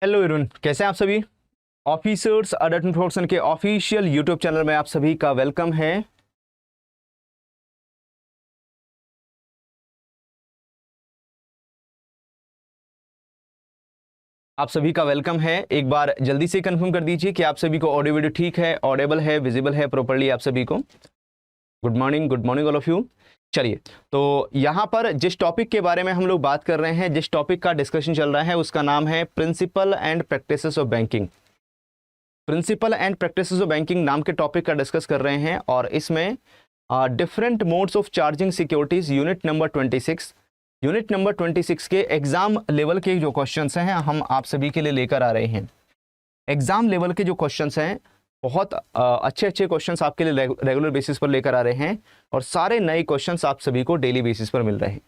Hello everyone, कैसे हैं आप सभी। ऑफिसर्स अडल्ट प्रोडक्शन के ऑफिशियल यूट्यूब चैनल में आप सभी का वेलकम है। आप सभी का वेलकम है। एक बार जल्दी से कंफर्म कर दीजिए कि आप सभी को ऑडियो वीडियो ठीक है, ऑडिबल है, विजिबल है प्रॉपर्ली आप सभी को। Good morning all of you. चलिए, तो यहाँ पर जिस टॉपिक के बारे में हम लोग बात कर रहे हैं, जिस टॉपिक का डिस्कशन चल रहा है, उसका नाम है principle and practices of banking. Principle and practices of banking नाम के टॉपिक का डिस्कस कर रहे हैं और इसमें different modes of charging securities unit number 26 के एग्जाम लेवल के जो क्वेश्चंस हैं हम आप सभी के लिए लेकर आ रहे हैं। एग्जाम लेवल के जो क्वेश्चंस हैं बहुत अच्छे क्वेश्चंस आपके लिए रेगुलर बेसिस पर लेकर आ रहे हैं और सारे नए क्वेश्चंस आप सभी को डेली बेसिस पर मिल रहे हैं।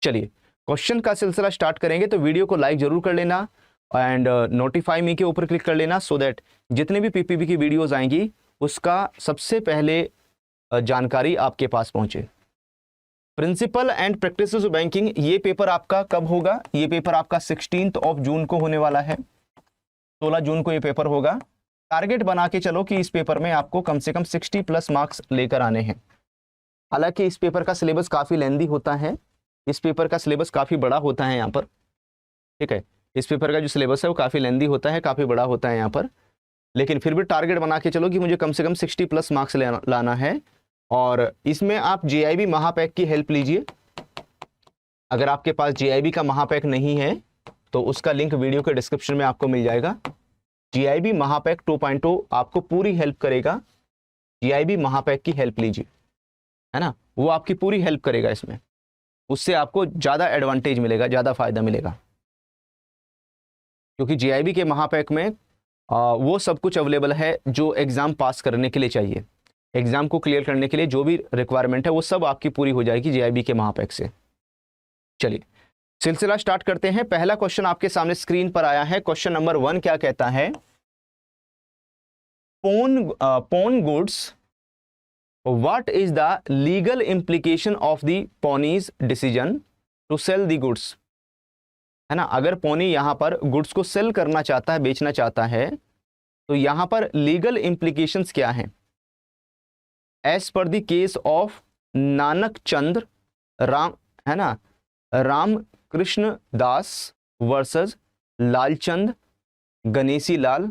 चलिए, क्वेश्चन का सिलसिला स्टार्ट करेंगे, तो वीडियो को लाइक जरूर कर लेना एंड नोटिफाई मी के ऊपर क्लिक कर लेना सो दैट जितने भी पीपीपी की वीडियोस आएंगी उसका सबसे पहले जानकारी आपके पास पहुंचे। Principle and practices of banking, ये पेपर आपका कब होगा? ये पेपर आपका 16 जून को होने वाला है। 16 जून को ये पेपर होगा। टारगेट बना के चलो कि इस पेपर में आपको कम से कम 60+ मार्क्स लेकर आने हैं। हालांकि इस पेपर का सिलेबस काफ़ी लेंदी होता है, इस पेपर का सिलेबस काफ़ी बड़ा होता है यहाँ पर, ठीक है। इस पेपर का जो सिलेबस है वो काफ़ी लेंदी होता है, काफ़ी बड़ा होता है यहाँ पर, लेकिन फिर भी टारगेट बना के चलो कि मुझे कम से कम 60+ मार्क्स लाना है। और इसमें आप JIB महापैक की हेल्प लीजिए। अगर आपके पास JIB का महापैक नहीं है तो उसका लिंक वीडियो के डिस्क्रिप्शन में आपको मिल जाएगा। JIB महापैक 2.0 आपको पूरी हेल्प करेगा। JIB महापैक की हेल्प लीजिए, है ना, वो आपकी पूरी हेल्प करेगा इसमें। उससे आपको ज़्यादा एडवांटेज मिलेगा, ज़्यादा फायदा मिलेगा, क्योंकि JIB के महापैक में वो सब कुछ अवेलेबल है जो एग्ज़ाम पास करने के लिए चाहिए। एग्ज़ाम को क्लियर करने के लिए जो भी रिक्वायरमेंट है वो सब आपकी पूरी हो जाएगी JIB के महापैक से। चलिए, सिलसिला स्टार्ट करते हैं। पहला क्वेश्चन आपके सामने स्क्रीन पर आया है। क्वेश्चन नंबर 1 क्या कहता है? Pawn goods, what is the legal implication of the pawnee's decision to sell the goods, है ना। अगर पॉनी यहाँ पर गुड्स को सेल करना चाहता है, बेचना चाहता है, तो यहाँ पर लीगल इम्प्लीकेशंस क्या हैं? As per the case of Nanak Chandra Ram, है ना, राम कृष्ण दास वर्सेस लालचंद गणेशी लाल,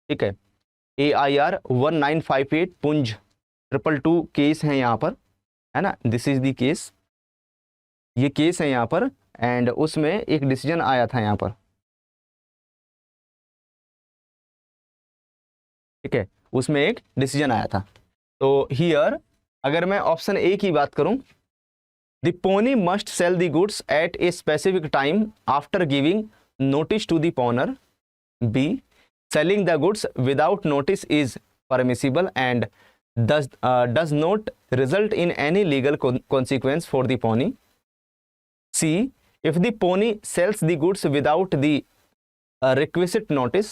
ठीक है। AIR 1958 पुंज 222 केस है यहाँ पर, है ना। दिस इज द केस, ये केस है यहाँ पर, एंड उसमें एक डिसीजन आया था यहाँ पर, ठीक है, उसमें एक डिसीजन आया था। तो हियर अगर मैं ऑप्शन ए की बात करूं, the pawnee must sell the goods at a specific time after giving notice to the pawnor. B, selling the goods without notice is permissible and does not result in any legal consequence for the pony. C, if the pony sells the goods without the requisite notice,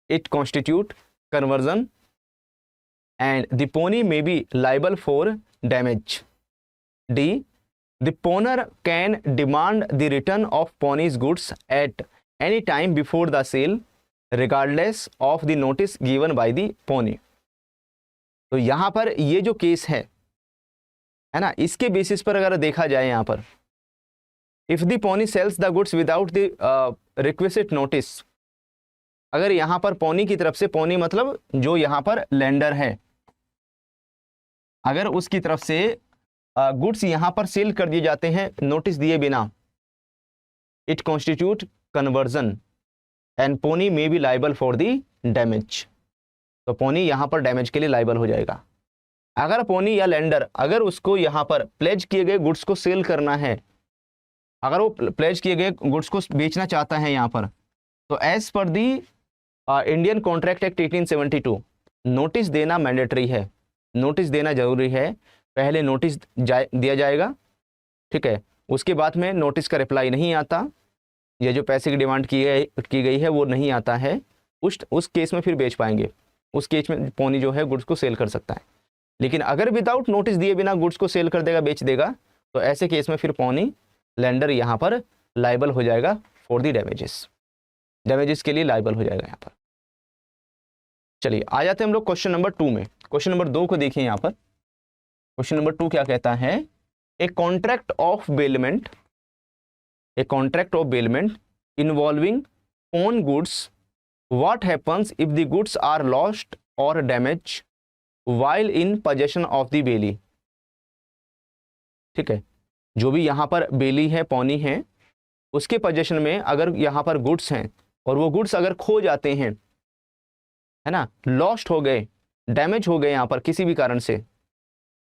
it constitute conversion and the pony may be liable for damage. D, the pawner can demand the return of pony's goods at any time before the sale regardless of the notice given by the pony. तो यहाँ पर ये जो case है ना, इसके basis पर अगर देखा जाए यहाँ पर, if the pawnee sells the goods without the requested notice, अगर यहाँ पर पोनी की तरफ से, पोनी मतलब जो यहाँ पर लेंडर है, अगर उसकी तरफ से गुड्स यहाँ पर सेल कर दिए जाते हैं नोटिस दिए बिना, it constitute conversion and pawnee may be liable for the damage. तो पोनी यहाँ पर डैमेज के लिए लाइबल हो जाएगा। अगर पोनी या लेंडर, अगर उसको यहाँ पर प्लेज किए गए गुड्स को सेल करना है, अगर वो प्लेज किए गए गुड्स को बेचना चाहता है यहाँ पर, तो एज पर दी इंडियन कॉन्ट्रैक्ट एक्ट 1872 नोटिस देना मैंडेटरी है, नोटिस देना जरूरी है। पहले नोटिस दिया जाएगा, ठीक है, उसके बाद में नोटिस का रिप्लाई नहीं आता, ये जो पैसे की डिमांड की गई है वो नहीं आता है, उस केस में फिर बेच पाएंगे। उस केस में पोनी जो है गुड्स को सेल कर सकता है। लेकिन अगर विदाउट नोटिस दिए बिना गुड्स को सेल कर देगा, बेच देगा, तो ऐसे केस में फिर पोनी, लेंडर यहाँ पर लाइबल हो जाएगा फॉर द डैमेजेस। डैमेजेस के लिए लायबल हो जाएगा यहाँ पर। चलिए आ जाते हैं हम लोग क्वेश्चन नंबर 2 में। क्वेश्चन नंबर 2 को देखिए यहाँ पर। क्वेश्चन नंबर 2 क्या कहता है, a contract of bailment, a contract of bailment involving own goods, what happens if the goods are lost और damage while in possession of the bailee. ठीक है, जो भी यहाँ पर बेली है, पौनी है, उसके पोजेशन में अगर यहाँ पर गुड्स हैं और वो गुड्स अगर खो जाते हैं, है ना, लॉस्ट हो गए, डैमेज हो गए यहाँ पर किसी भी कारण से,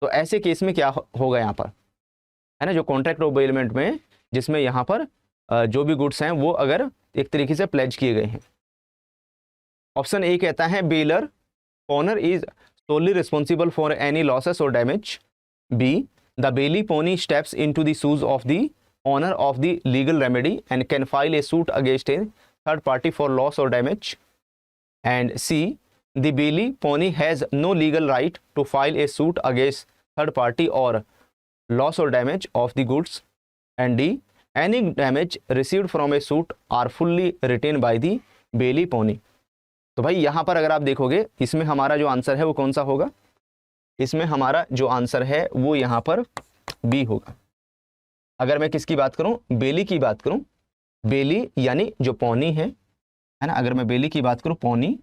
तो ऐसे केस में क्या होगा यहाँ पर, है ना, जो कॉन्ट्रैक्ट ऑफ बेलमेंट में जिसमें यहाँ पर जो भी गुड्स हैं वो अगर एक तरीके से प्लेज किए गए हैं। ऑप्शन ए कहता है baler owner is solely responsible for any losses or damage. B, the bailey pony steps into the shoes of the owner of the legal remedy and can file a suit against a third party for loss or damage. And C, the bailey pony has no legal right to file a suit against third party or loss or damage of the goods. And D, any damage received from a suit are fully retained by the bailey pony. तो भाई यहाँ पर अगर आप देखोगे इसमें हमारा जो आंसर है वो कौन सा होगा, इसमें हमारा जो आंसर है वो यहाँ पर बी होगा। अगर मैं किसकी बात करूँ, बेली की बात करूँ, बेली यानी जो पौनी है ना, अगर मैं बेली की बात करूँ, pawnee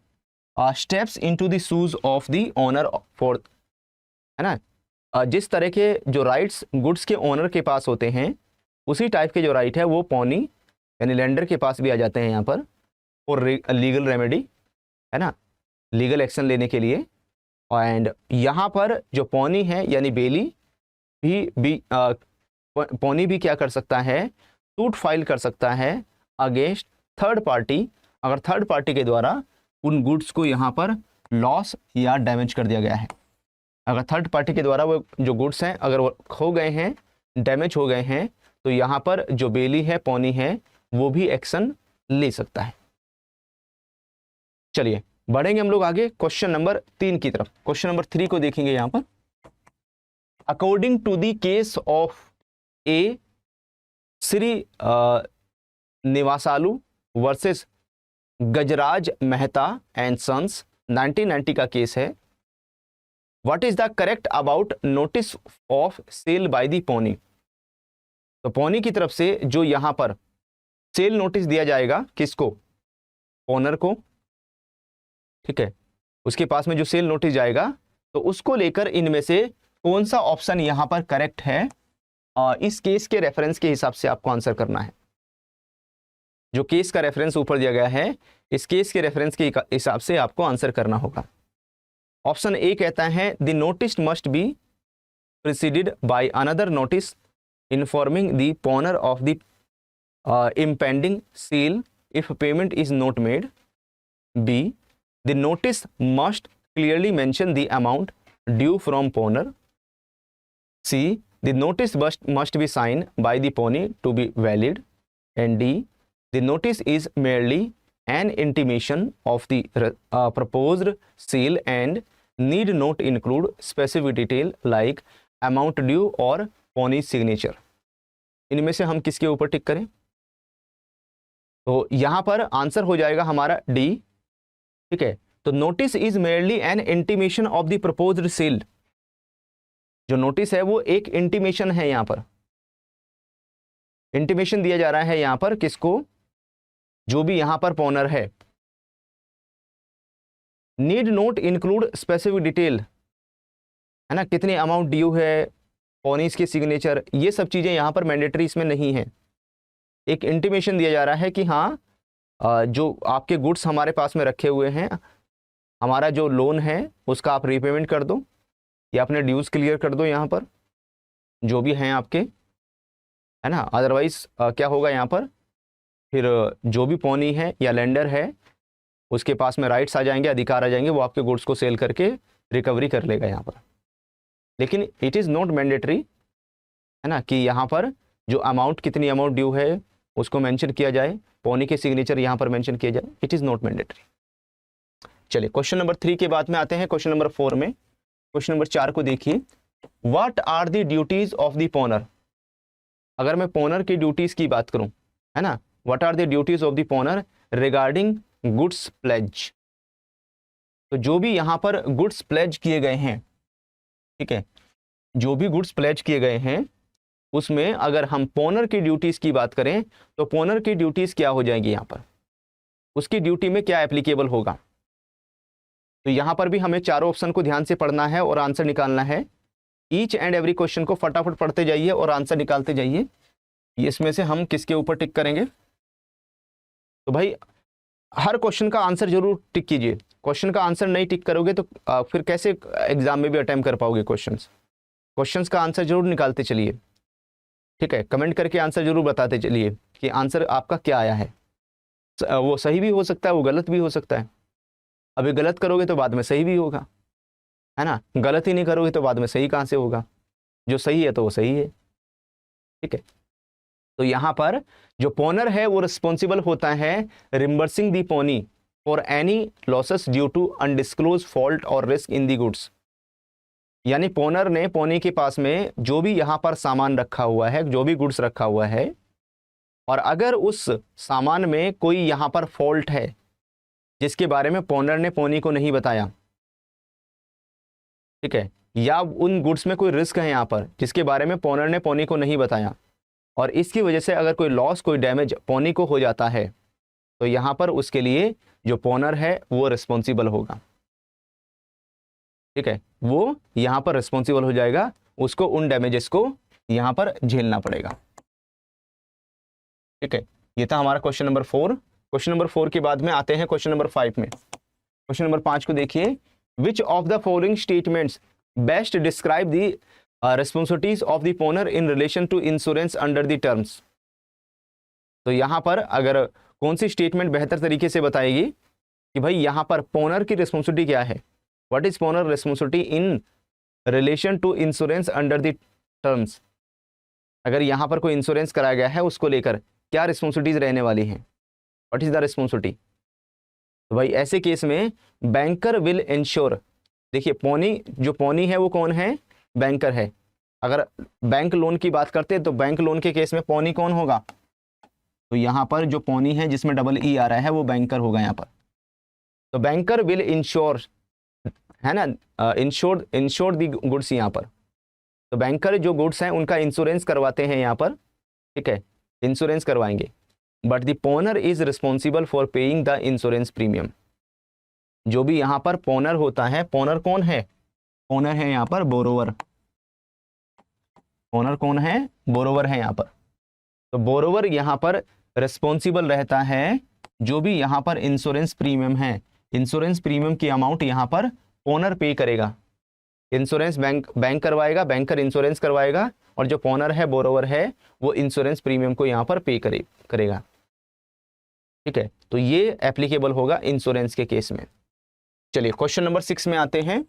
steps into the shoes of the owner for, है ना, जिस तरह के जो राइट्स गुड्स के ओनर के पास होते हैं उसी टाइप के जो राइट है वो पौनी यानी लेंडर के पास भी आ जाते हैं यहाँ पर, और लीगल रेमेडी, है ना, लीगल एक्शन लेने के लिए। एंड यहाँ पर जो पौनी है यानी बेली भी पौनी भी क्या कर सकता है, सूट फाइल कर सकता है अगेंस्ट थर्ड पार्टी, अगर थर्ड पार्टी के द्वारा उन गुड्स को यहाँ पर लॉस या डैमेज कर दिया गया है। अगर थर्ड पार्टी के द्वारा वो जो गुड्स हैं अगर वो खो गए हैं, डैमेज हो गए हैं, तो यहाँ पर जो बेली है, पौनी है, वो भी एक्शन ले सकता है। चलिए बढ़ेंगे हम लोग आगे क्वेश्चन नंबर 3 की तरफ। क्वेश्चन नंबर 3 को देखेंगे यहाँ पर। According to the case of A Srinivasalu versus Gajraj Mehta and sons 1990 का केस है। What is the correct about notice of sale by the pawnee. तो पौनी की तरफ से जो यहाँ पर सेल नोटिस दिया जाएगा, किसको, ओनर को, ठीक है, उसके पास में जो सेल नोटिस जाएगा, तो उसको लेकर इनमें से कौन सा ऑप्शन यहां पर करेक्ट है, इस केस के रेफरेंस के हिसाब से आपको आंसर करना है। जो केस का रेफरेंस ऊपर दिया गया है, इस केस के रेफरेंस के हिसाब से आपको आंसर करना होगा। ऑप्शन ए कहता है the notice must be preceded by another notice informing the owner of the impending seal if payment is not made. B, the notice must clearly mention the amount due from pawner. C, the notice must be signed by the pony to be valid. And D, the notice is merely an intimation of the proposed seal and need not include specific detail like amount due or pony's signature. इनमें से हम किसके ऊपर टिक करें? तो यहां पर answer हो जाएगा हमारा डी, ठीक है। तो notice is merely an intimation of the proposed sale. जो नोटिस है वो एक इंटीमेशन है, यहां पर इंटीमेशन दिया जा रहा है यहां पर किसको, जो भी यहां पर पॉनर है। Need note include specific detail, है ना, कितनी अमाउंट ड्यू है, पॉनीज के सिग्नेचर, ये सब चीजें यहां पर मैंडेटरी इसमें नहीं है। एक इंटीमेशन दिया जा रहा है कि हाँ जो आपके गुड्स हमारे पास में रखे हुए हैं, हमारा जो लोन है उसका आप रीपेमेंट कर दो या अपने ड्यूज क्लियर कर दो यहाँ पर जो भी हैं आपके, है ना। अदरवाइज क्या होगा यहाँ पर, फिर जो भी पौनी है या लेंडर है उसके पास में राइट्स आ जाएंगे, अधिकार आ जाएंगे, वो आपके गुड्स को सेल करके रिकवरी कर लेगा यहाँ पर। लेकिन इट इज़ नॉट मैंडेटरी, है ना, कि यहाँ पर जो अमाउंट, कितनी अमाउंट ड्यू है उसको मेंशन किया जाए, पौनी के सिग्नेचर यहाँ पर मेंशन किया जाए। It is not mandatory. चलिए क्वेश्चन नंबर 3 के बाद में आते हैं क्वेश्चन नंबर 4 में। क्वेश्चन नंबर 4 को देखिए। What are the duties of the pawnor. अगर मैं पॉनर की ड्यूटीज की बात करूं, है ना, what are the duties of the pawnor regarding goods pledge. तो जो भी यहाँ पर गुड्स प्लेज किए गए हैं, ठीक है, जो भी गुड्स प्लेज किए गए हैं उसमें अगर हम पोनर की ड्यूटीज की बात करें तो पोनर की ड्यूटीज क्या हो जाएगी, यहाँ पर उसकी ड्यूटी में क्या एप्लीकेबल होगा। तो यहाँ पर भी हमें चारों ऑप्शन को ध्यान से पढ़ना है और आंसर निकालना है। ईच एंड एवरी क्वेश्चन को फटाफट पढ़ते जाइए और आंसर निकालते जाइए। इसमें से हम किसके ऊपर टिक करेंगे, तो भाई हर क्वेश्चन का आंसर जरूर टिक कीजिए। क्वेश्चन का आंसर नहीं टिक करोगे तो फिर कैसे एग्जाम में भी अटेम्प्ट कर पाओगे। क्वेश्चंस का आंसर जरूर निकालते चलिए, ठीक है। कमेंट करके आंसर जरूर बताते चलिए कि आंसर आपका क्या आया है। वो सही भी हो सकता है, वो गलत भी हो सकता है। अभी गलत करोगे तो बाद में सही भी होगा, है ना। गलत ही नहीं करोगे तो बाद में सही कहाँ से होगा। जो सही है तो वो सही है, ठीक है। तो यहाँ पर जो पोनर है वो रिस्पॉन्सिबल होता है reimbursing the pawnee for any losses due to undisclose fault और रिस्क इन दी गुड्स। यानी पोनर ने पोनी के पास में जो भी यहाँ पर सामान रखा हुआ है, जो भी गुड्स रखा हुआ है, और अगर उस सामान में कोई यहाँ पर फॉल्ट है जिसके बारे में पोनर ने पोनी को नहीं बताया, ठीक है, या उन गुड्स में कोई रिस्क है यहाँ पर जिसके बारे में पोनर ने पोनी को नहीं बताया, और इसकी वजह से अगर कोई लॉस, कोई डैमेज पोनी को हो जाता है, तो यहाँ पर उसके लिए जो पोनर है वो रिस्पॉन्सिबल होगा, ठीक है। वो यहाँ पर रिस्पॉन्सिबल हो जाएगा, उसको उन डैमेजेस को यहाँ पर झेलना पड़ेगा, ठीक है। ये था हमारा क्वेश्चन नंबर 4। क्वेश्चन नंबर 4 के बाद में आते हैं क्वेश्चन नंबर 5 में। क्वेश्चन नंबर 5 को देखिए, which of the following statements best describe the responsibilities of the pawnor in relation to insurance under the terms. तो यहाँ पर अगर कौन सी स्टेटमेंट बेहतर तरीके से बताएगी कि भाई यहाँ पर पोनर की रिस्पॉन्सिबिलिटी क्या है, what is pawnor responsibility in relation to insurance under the terms. अगर यहाँ पर कोई इंश्योरेंस कराया गया है उसको लेकर क्या रिस्पॉन्सिबिलिटीज रहने वाली हैं, व्हाट इज द रिस्पॉन्सिबिलिटी। तो भाई ऐसे केस में बैंकर विल इंश्योर। देखिए पोनी, जो पोनी है वो कौन है, बैंकर है। अगर बैंक लोन की बात करते हैं तो बैंक लोन के केस में पोनी कौन होगा, तो यहाँ पर जो पोनी है जिसमें डबल ई आ रहा है वो बैंकर होगा यहाँ पर। तो बैंकर विल इंश्योर, है ना, इंश्योर दी गुड्स यहाँ पर। तो बैंकर जो गुड्स हैं उनका इंश्योरेंस करवाते हैं यहाँ पर, ठीक है, इंश्योरेंस करवाएंगे। But the pawnor is responsible for paying the insurance premium. जो भी यहाँ पर पोनर होता है, पोनर कौन है, पोनर है यहाँ पर बोरोवर। पोनर कौन है, बोरोवर है यहाँ पर। तो बोरोवर यहाँ पर रिस्पॉन्सिबल रहता है जो भी यहाँ पर इंश्योरेंस प्रीमियम है, इंश्योरेंस प्रीमियम की अमाउंट यहाँ पर पोनर पे करेगा। इंश्योरेंस बैंक करवाएगा, बैंकर इंश्योरेंस करवाएगा, और जो पोनर है, बोरोवर है, वो इंश्योरेंस प्रीमियम को यहाँ पर पे करेगा, ठीक है। तो ये एप्लीकेबल होगा इंश्योरेंस के केस में। चलिए क्वेश्चन नंबर 6 में आते हैं।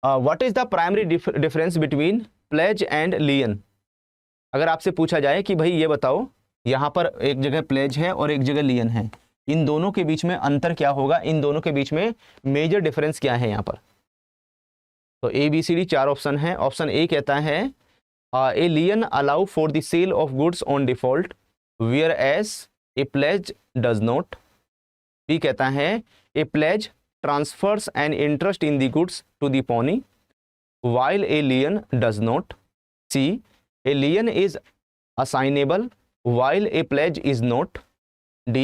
What is the primary difference between pledge and lien. अगर आपसे पूछा जाए कि भाई ये बताओ, यहाँ पर एक जगह प्लेज है और एक जगह लियन है, इन दोनों के बीच में अंतर क्या होगा, इन दोनों के बीच में मेजर डिफरेंस क्या है यहाँ पर। तो A B C D 4 option है। ऑप्शन ए कहता है A lien allow for the sale of goods on default whereas a pledge does not. B कहता है a pledge transfers an interest in the goods to the pawnee while a lien does not. C, a lien is assignable while a pledge is not. D,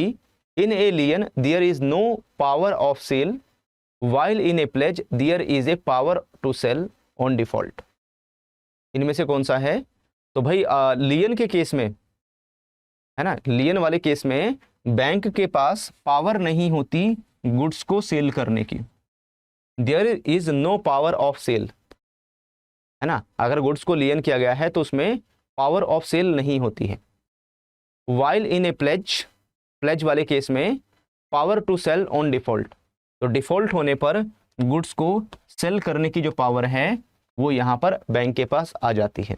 in a lien there is no power of sale while in a pledge there is a power to sell on default. इनमें से कौन सा है, तो भाई लियन के case में, है ना, लियन वाले केस में बैंक के पास पावर नहीं होती गुड्स को सेल करने की। There is no power of sale, है ना, अगर गुड्स को लियन किया गया है तो उसमें पावर ऑफ सेल नहीं होती है। While in a pledge, pledge वाले केस में power to sell on default, तो डिफॉल्ट होने पर गुड्स को सेल करने की जो पावर है वो यहाँ पर बैंक के पास आ जाती है।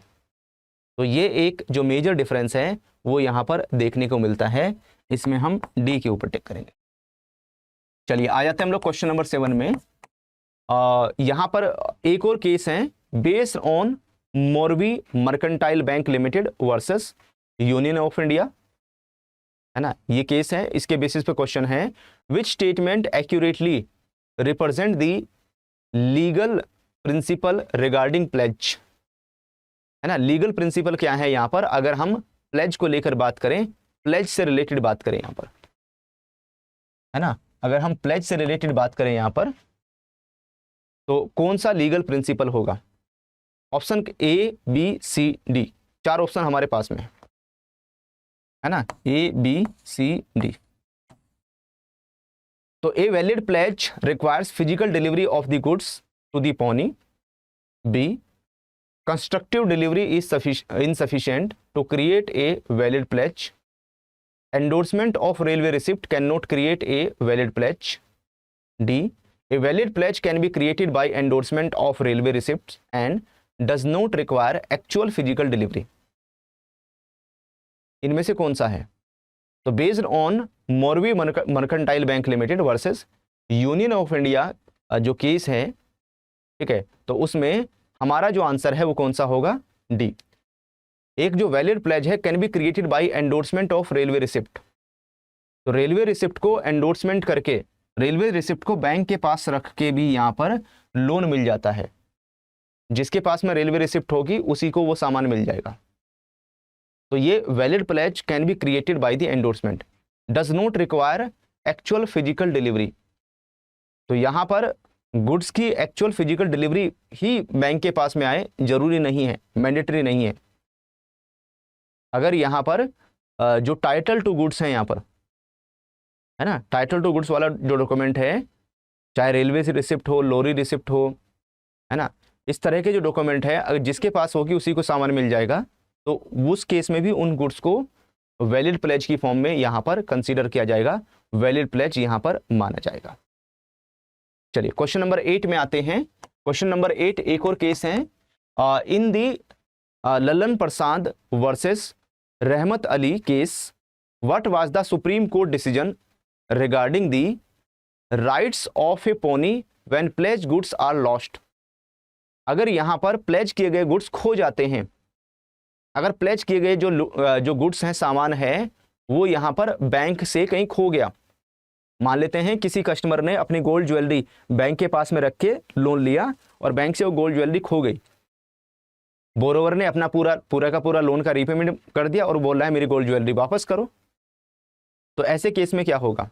तो ये एक जो मेजर डिफरेंस है वो यहाँ पर देखने को मिलता है। इसमें हम डी के ऊपर टिक करेंगे। चलिए आ जाते हैं हम लोग क्वेश्चन नंबर 7 में। यहाँ पर एक और केस है, based on Morbi mercantile bank limited versus union of India. है ना, ये केस है, इसके बेसिस पे क्वेश्चन है, which statement accurately represent the legal principle regarding pledge. है ना, लीगल प्रिंसिपल क्या है यहाँ पर, अगर हम प्लेज को लेकर बात करें, प्लेज से रिलेटेड बात करें यहाँ पर, है ना, अगर हम प्लेज से रिलेटेड बात करें यहाँ पर, तो कौन सा लीगल प्रिंसिपल होगा। Option A B C D, 4 option हमारे पास में है ना, ए बी सी डी। तो a valid pledge requires physical delivery of the goods to the pawnee. B constructive delivery is insufficient to create a valid pledge. Endorsement of railway receipt cannot create a valid pledge. D, a valid pledge can be created by endorsement of railway receipts and does not require actual physical delivery. इनमें से कौन सा है। तो based on Morvi mercantile bank limited versus union of India जो case है, ठीक है, तो उसमें हमारा जो आंसर है वो कौन सा होगा, डी। एक जो वैलिड प्लेज है can be created bye endorsement of railway receipt. तो रेलवे रिसिप्ट को एंडोर्समेंट करके, रेलवे रिसिप्ट को बैंक के पास रख के भी यहाँ पर लोन मिल जाता है। जिसके पास में रेलवे रिसिप्ट होगी उसी को वो सामान मिल जाएगा। तो ये valid pledge can be created by the endorsement, does not require actual physical delivery. तो यहाँ पर गुड्स की एक्चुअल फिजिकल डिलीवरी ही बैंक के पास में आए जरूरी नहीं है, मैंडेटरी नहीं है। अगर यहाँ पर जो टाइटल टू गुड्स हैं यहाँ पर, है ना, टाइटल टू गुड्स वाला जो डॉक्यूमेंट है, चाहे रेलवे से रिसिप्ट हो, लॉरी रिसिप्ट हो, है ना, इस तरह के जो डॉक्यूमेंट है अगर जिसके पास होगी उसी को सामान मिल जाएगा। तो उस केस में भी उन गुड्स को वैलिड प्लेज की फॉर्म में यहाँ पर कंसीडर किया जाएगा, वैलिड प्लेज यहाँ पर माना जाएगा। चलिए क्वेश्चन नंबर 8 में आते हैं। क्वेश्चन नंबर 8 एक और केस है, in the Lallan Prasad versus Rahmat Ali case, what was the supreme court decision regarding the rights of a pawnee when pledge goods are lost. अगर यहाँ पर प्लेज किए गए गुड्स खो जाते हैं, अगर प्लेज किए गए जो गुड्स हैं, सामान है, वो यहाँ पर बैंक से कहीं खो गया, मान लेते हैं किसी कस्टमर ने अपनी गोल्ड ज्वेलरी बैंक के पास में रख के लोन लिया और बैंक से वो गोल्ड ज्वेलरी खो गई, बोरोवर ने अपना पूरा का पूरा लोन का रीपेमेंट कर दिया और बोल रहा है मेरी गोल्ड ज्वेलरी वापस करो। तो ऐसे केस में क्या होगा,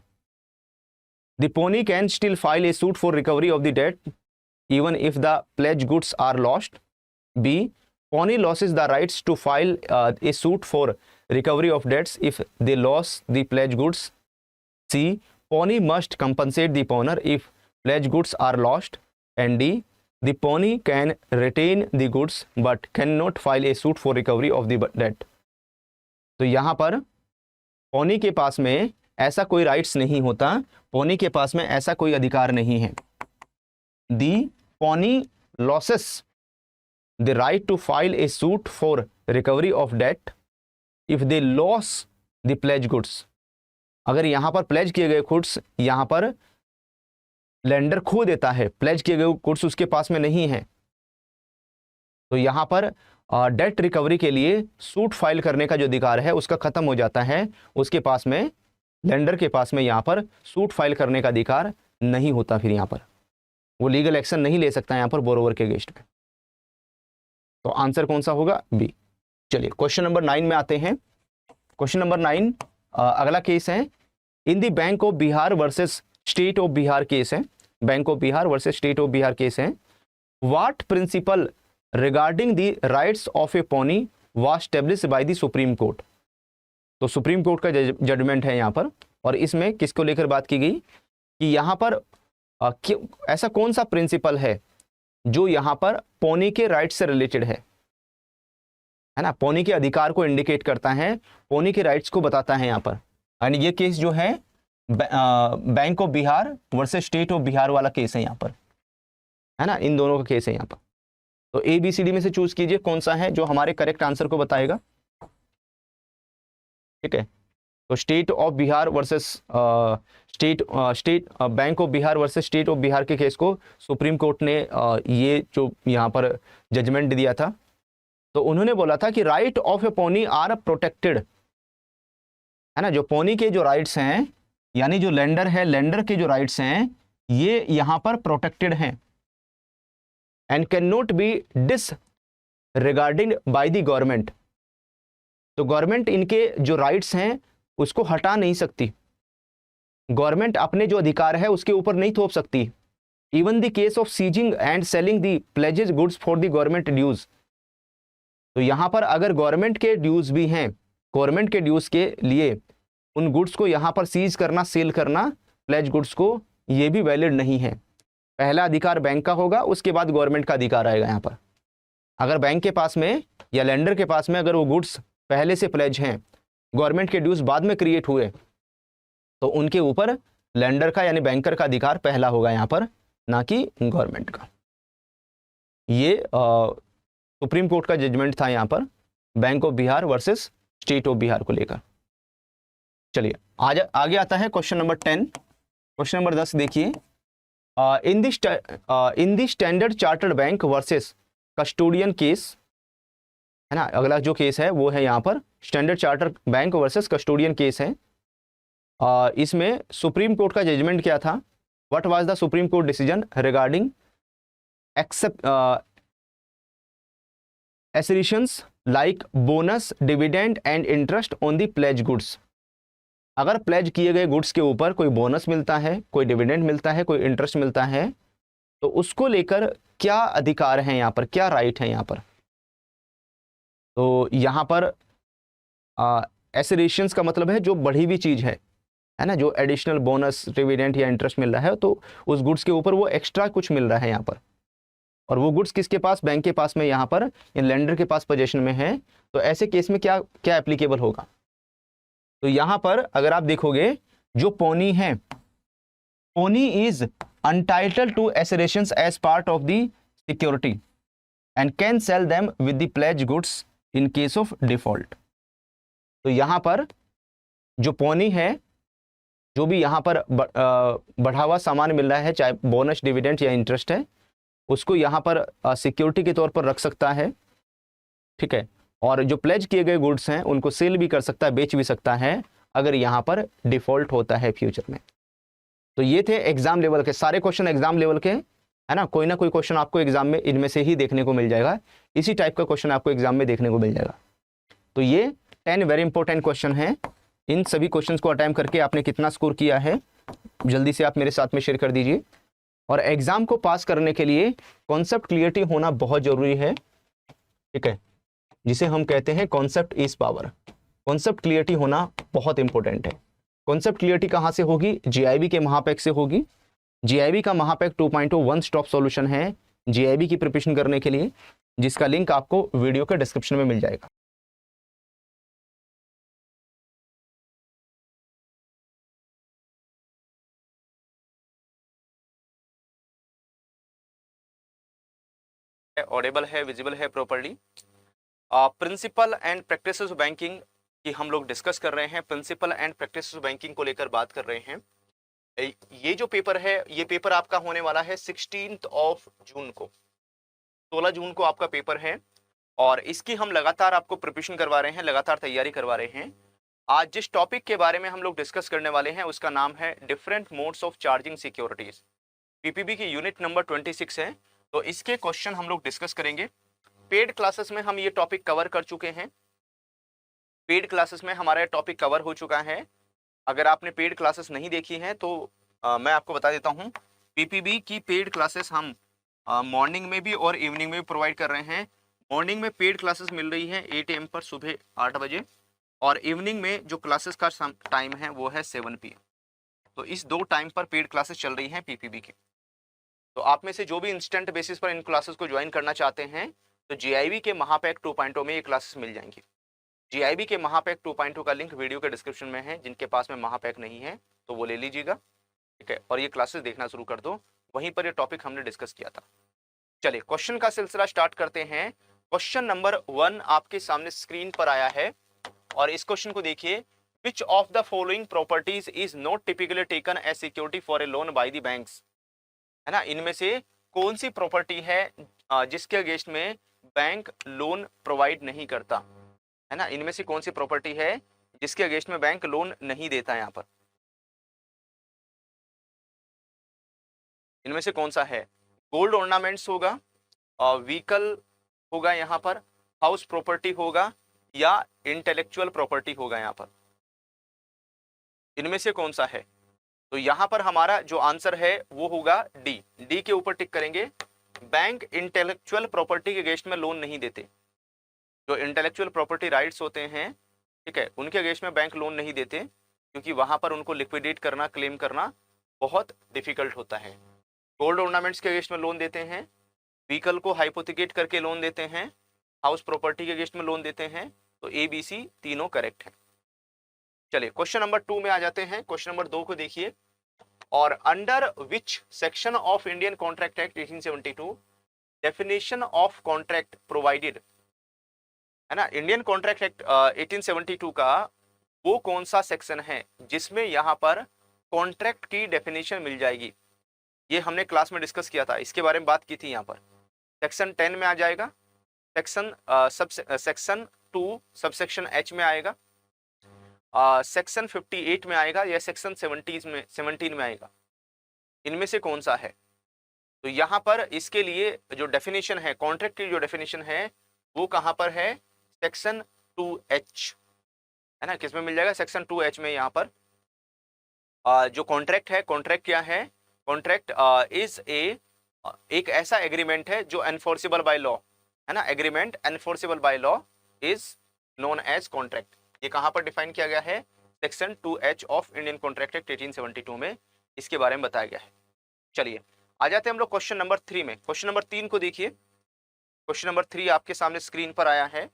the pawnee can still file a suit for recovery of the debt even if the pledge goods are lost. B, pawnee loses the rights to file a suit for recovery of debts if they lose the pledge goods. C, Pony must compensate the owner if pledge goods are lost. And D, the pony can retain the goods but cannot file a suit for recovery of the debt. तो यहाँ पर pony के पास में ऐसा कोई rights नहीं होता, पोनी के पास में ऐसा कोई अधिकार नहीं है। The pony loses the right to file a suit for recovery of debt if they lose the pledge goods. अगर यहाँ पर प्लेज किए गए गुड्स यहाँ पर लेंडर खो देता है, प्लेज किए गए गुड्स उसके पास में नहीं है, तो यहाँ पर डेट रिकवरी के लिए सूट फाइल करने का जो अधिकार है उसका खत्म हो जाता है। उसके पास में, लेंडर के पास में यहाँ पर सूट फाइल करने का अधिकार नहीं होता, फिर यहाँ पर वो लीगल एक्शन नहीं ले सकता यहाँ पर बोरोवर के अगेंस्ट में। तो आंसर कौन सा होगा, बी। चलिए क्वेश्चन नंबर 9 में आते हैं। क्वेश्चन नंबर 9 अगला केस है, in the Bank of Bihar versus State of Bihar case है, Bank of Bihar versus State of Bihar case है। What principle regarding the rights of a pawnee was established by the supreme Court. तो Supreme Court का judgement है यहाँ पर, और इसमें किसको लेकर बात की गई कि यहाँ पर ऐसा कौन सा प्रिंसिपल है जो यहाँ पर पोनी के राइट से रिलेटेड है ना, पोनी के अधिकार को इंडिकेट करता है, पोनी के राइट्स को बताता है यहाँ पर। यानी ये केस जो है Bank of Bihar versus State of Bihar वाला केस है यहाँ पर, है ना, इन दोनों का केस है यहाँ पर। तो ए बी सी डी में से चूज कीजिए कौन सा है जो हमारे करेक्ट आंसर को बताएगा। ठीक है, तो state of Bihar versus bank of Bihar versus State of Bihar के केस को सुप्रीम कोर्ट ने ये जो यहाँ पर जजमेंट दिया था, तो उन्होंने बोला था कि right of a pawnee are protected है ना, जो पोनी के जो राइट्स हैं, यानी जो लेंडर है, लेंडर के जो राइट्स हैं ये यहां पर प्रोटेक्टेड हैं and can not be disregarding by the government. तो गवर्नमेंट इनके जो राइट्स हैं उसको हटा नहीं सकती, गवर्नमेंट अपने जो अधिकार है उसके ऊपर नहीं थोप सकती। Even the case of seizing and selling the pledges goods for the government dues. तो यहां पर अगर गवर्नमेंट के ड्यूज भी हैं, गवर्नमेंट के ड्यूज के लिए उन गुड्स को यहां पर सीज करना, सेल करना, प्लेज गुड्स को, ये भी वैलिड नहीं है। पहला अधिकार बैंक का होगा, उसके बाद गवर्नमेंट का अधिकार आएगा। यहां पर अगर बैंक के पास में या लेंडर के पास में अगर वो गुड्स पहले से प्लेज हैं, गवर्नमेंट के ड्यूज बाद में क्रिएट हुए, तो उनके ऊपर लेंडर का यानी बैंकर का अधिकार पहला होगा यहां पर, ना कि गवर्नमेंट का। ये सुप्रीम कोर्ट का जजमेंट था यहां पर bank of Bihar versus State of Bihar को लेकर। चलिए आज आगे आता है क्वेश्चन नंबर 10। क्वेश्चन नंबर 10 देखिए, in the standard Chartered Bank versus Custodian case, है ना, अगला जो केस है वो है यहाँ पर Standard Chartered Bank versus Custodian case है। इसमें सुप्रीम कोर्ट का जजमेंट क्या था? What was the supreme court decision regarding accept accretions like bonus, dividend and interest on the pledge goods. अगर प्लेज किए गए गुड्स के ऊपर कोई बोनस मिलता है, कोई डिविडेंड मिलता है, कोई इंटरेस्ट मिलता है, तो उसको लेकर क्या अधिकार है यहाँ पर, क्या राइट है यहाँ पर? तो यहाँ पर एसरेशंस का मतलब है जो बढ़ी हुई चीज है ना, जो एडिशनल बोनस, डिविडेंड या इंटरेस्ट मिल रहा है, तो उस गुड्स के ऊपर वो एक्स्ट्रा कुछ मिल रहा है यहाँ पर, और वो गुड्स किसके पास? बैंक के पास में यहाँ पर, इन लेंडर के पास पोजीशन में है। तो ऐसे केस में क्या क्या एप्लीकेबल होगा? तो यहाँ पर अगर आप देखोगे, जो पोनी है, pawnee is untitled to accretions as part of the security and can sell them with the pledge goods in case of default. तो यहाँ पर जो पोनी है, जो भी यहाँ पर बढ़ा हुआ सामान मिल रहा है, चाहे बोनस, डिविडेंड या इंटरेस्ट है, उसको यहाँ पर सिक्योरिटी के तौर पर रख सकता है, ठीक है। और जो प्लेज किए गए गुड्स हैं उनको सेल भी कर सकता है, बेच भी सकता है, अगर यहाँ पर डिफॉल्ट होता है फ्यूचर में। तो ये थे एग्जाम लेवल के सारे क्वेश्चन, एग्जाम लेवल के, है ना। कोई ना कोई क्वेश्चन आपको एग्जाम में इनमें से ही देखने को मिल जाएगा, इसी टाइप का क्वेश्चन आपको एग्जाम में देखने को मिल जाएगा। तो ये 10 वेरी इंपॉर्टेंट क्वेश्चन हैं। इन सभी क्वेश्चंस को अटेम्प्ट करके आपने कितना स्कोर किया है जल्दी से आप मेरे साथ में शेयर कर दीजिए। और एग्जाम को पास करने के लिए कॉन्सेप्ट क्लियरिटी होना बहुत जरूरी है, ठीक है, जिसे हम कहते हैं concept is power. Concept clarity होना बहुत इंपॉर्टेंट है। कॉन्सेप्ट क्लियरिटी कहाँ से होगी? जीआईबी के महापैक से होगी। जीआईबी का महापैक 2.0 वन स्टॉप सॉल्यूशन है जीआईबी की प्रिपरेशन करने के लिए, जिसका लिंक आपको वीडियो के डिस्क्रिप्शन में मिल जाएगा। ऑडिबल है, विजिबल है properly. Principle and practices of banking की हम लोग डिस्कस कर रहे हैं, principle and practices of banking को लेकर बात कर रहे हैं। ये जो पेपर है, ये पेपर आपका होने वाला है 16 जून को, 16 जून को आपका पेपर है, और इसकी हम लगातार आपको प्रिपरेशन करवा रहे हैं, लगातार तैयारी करवा रहे हैं। आज जिस टॉपिक के बारे में हम लोग डिस्कस करने वाले हैं उसका नाम है different modes of charging securities. PPB की यूनिट नंबर 26 है, तो इसके क्वेश्चन हम लोग डिस्कस करेंगे। पेड क्लासेस में हम ये टॉपिक कवर कर चुके हैं, पेड क्लासेस में हमारा टॉपिक कवर हो चुका है। अगर आपने पेड क्लासेस नहीं देखी हैं तो मैं आपको बता देता हूं, पीपीबी की पेड क्लासेस हम मॉर्निंग में भी और इवनिंग में भी प्रोवाइड कर रहे हैं। मॉर्निंग में पेड क्लासेस मिल रही है 8 AM पर, सुबह 8 बजे, और इवनिंग में जो क्लासेस का टाइम है वो है 7 PM। तो इस 2 टाइम पर पेड क्लासेस चल रही हैं पीपीबी की। तो आप में से जो भी इंस्टेंट बेसिस पर इन क्लासेस को ज्वाइन करना चाहते हैं, तो जीआईबी के महापैक 2.0 में ये क्लासेस मिल जाएंगी। जीआईबी के महापैक 2.0 का लिंक वीडियो के डिस्क्रिप्शन में है। जिनके पास में महापैक नहीं है तो वो ले लीजिएगा, ठीक है, और ये क्लासेस देखना शुरू कर दो। वहीं पर ये टॉपिक हमने डिस्कस किया था। चलिए क्वेश्चन का सिलसिला स्टार्ट करते हैं। क्वेश्चन नंबर 1 आपके सामने स्क्रीन पर आया है, और इस क्वेश्चन को देखिए। Which of the following properties is not typically taken as security for a loan by the banks, है ना, इनमें से कौन सी प्रॉपर्टी है जिसके अगेंस्ट में बैंक लोन प्रोवाइड नहीं करता, है ना, इनमें से कौन सी प्रॉपर्टी है जिसके अगेंस्ट में बैंक लोन नहीं देता है यहाँ पर? इनमें से कौन सा है? गोल्ड ऑर्नामेंट्स होगा, व्हीकल होगा यहाँ पर, हाउस प्रॉपर्टी होगा, या इंटेलेक्चुअल प्रॉपर्टी होगा यहाँ पर? इनमें से कौन सा है? तो यहाँ पर हमारा जो आंसर है वो होगा डी। डी के ऊपर टिक करेंगे। बैंक इंटेलेक्चुअल प्रॉपर्टी के अगेंस्ट में लोन नहीं देते। जो इंटेलेक्चुअल प्रॉपर्टी राइट्स होते हैं, ठीक है, उनके अगेंस्ट में बैंक लोन नहीं देते, क्योंकि वहां पर उनको लिक्विडेट करना, क्लेम करना बहुत डिफिकल्ट होता है। गोल्ड ऑर्नामेंट्स के अगेंस्ट में लोन देते हैं, व्हीकल को हाइपोथिकेट करके लोन देते हैं, हाउस प्रॉपर्टी के अगेंस्ट में लोन देते हैं। तो ए बी सी तीनों करेक्ट है। चलिए क्वेश्चन नंबर 2 में आ जाते हैं। क्वेश्चन नंबर 2 को देखिए। और under which section of Indian contract act 1872 definition of contract provided, है ना, इंडियन कॉन्ट्रैक्ट एक्ट 1872 का वो कौन सा सेक्शन है जिसमें यहां पर कॉन्ट्रैक्ट की डेफिनेशन मिल जाएगी? ये हमने क्लास में डिस्कस किया था, इसके बारे में बात की थी। यहाँ पर सेक्शन 10 में आ जाएगा, सेक्शन 2 सबसेक्शन एच में आएगा, सेक्शन 58 में आएगा, या सेक्शन 17 में आएगा? इनमें से कौन सा है? तो यहाँ पर इसके लिए जो डेफिनेशन है, कॉन्ट्रैक्ट की जो डेफिनेशन है, वो कहाँ पर है? सेक्शन 2H, है ना। किसमें मिल जाएगा? सेक्शन 2H में। यहाँ पर जो कॉन्ट्रैक्ट है, कॉन्ट्रैक्ट क्या है? कॉन्ट्रैक्ट इज एक ऐसा एग्रीमेंट है जो एनफोर्सेबल बाय लॉ, है ना। Agreement enforceable by law is known as contract. ये कहां पर डिफाइन किया गया है? Section 2H of Indian contract act 1872 में इसके बारे में बताया गया है। चलिए आ जाते हैं हम लोग क्वेश्चन नंबर 3 में। क्वेश्चन नंबर 3 को देखिए। क्वेश्चन नंबर 3 आपके सामने स्क्रीन पर आया है।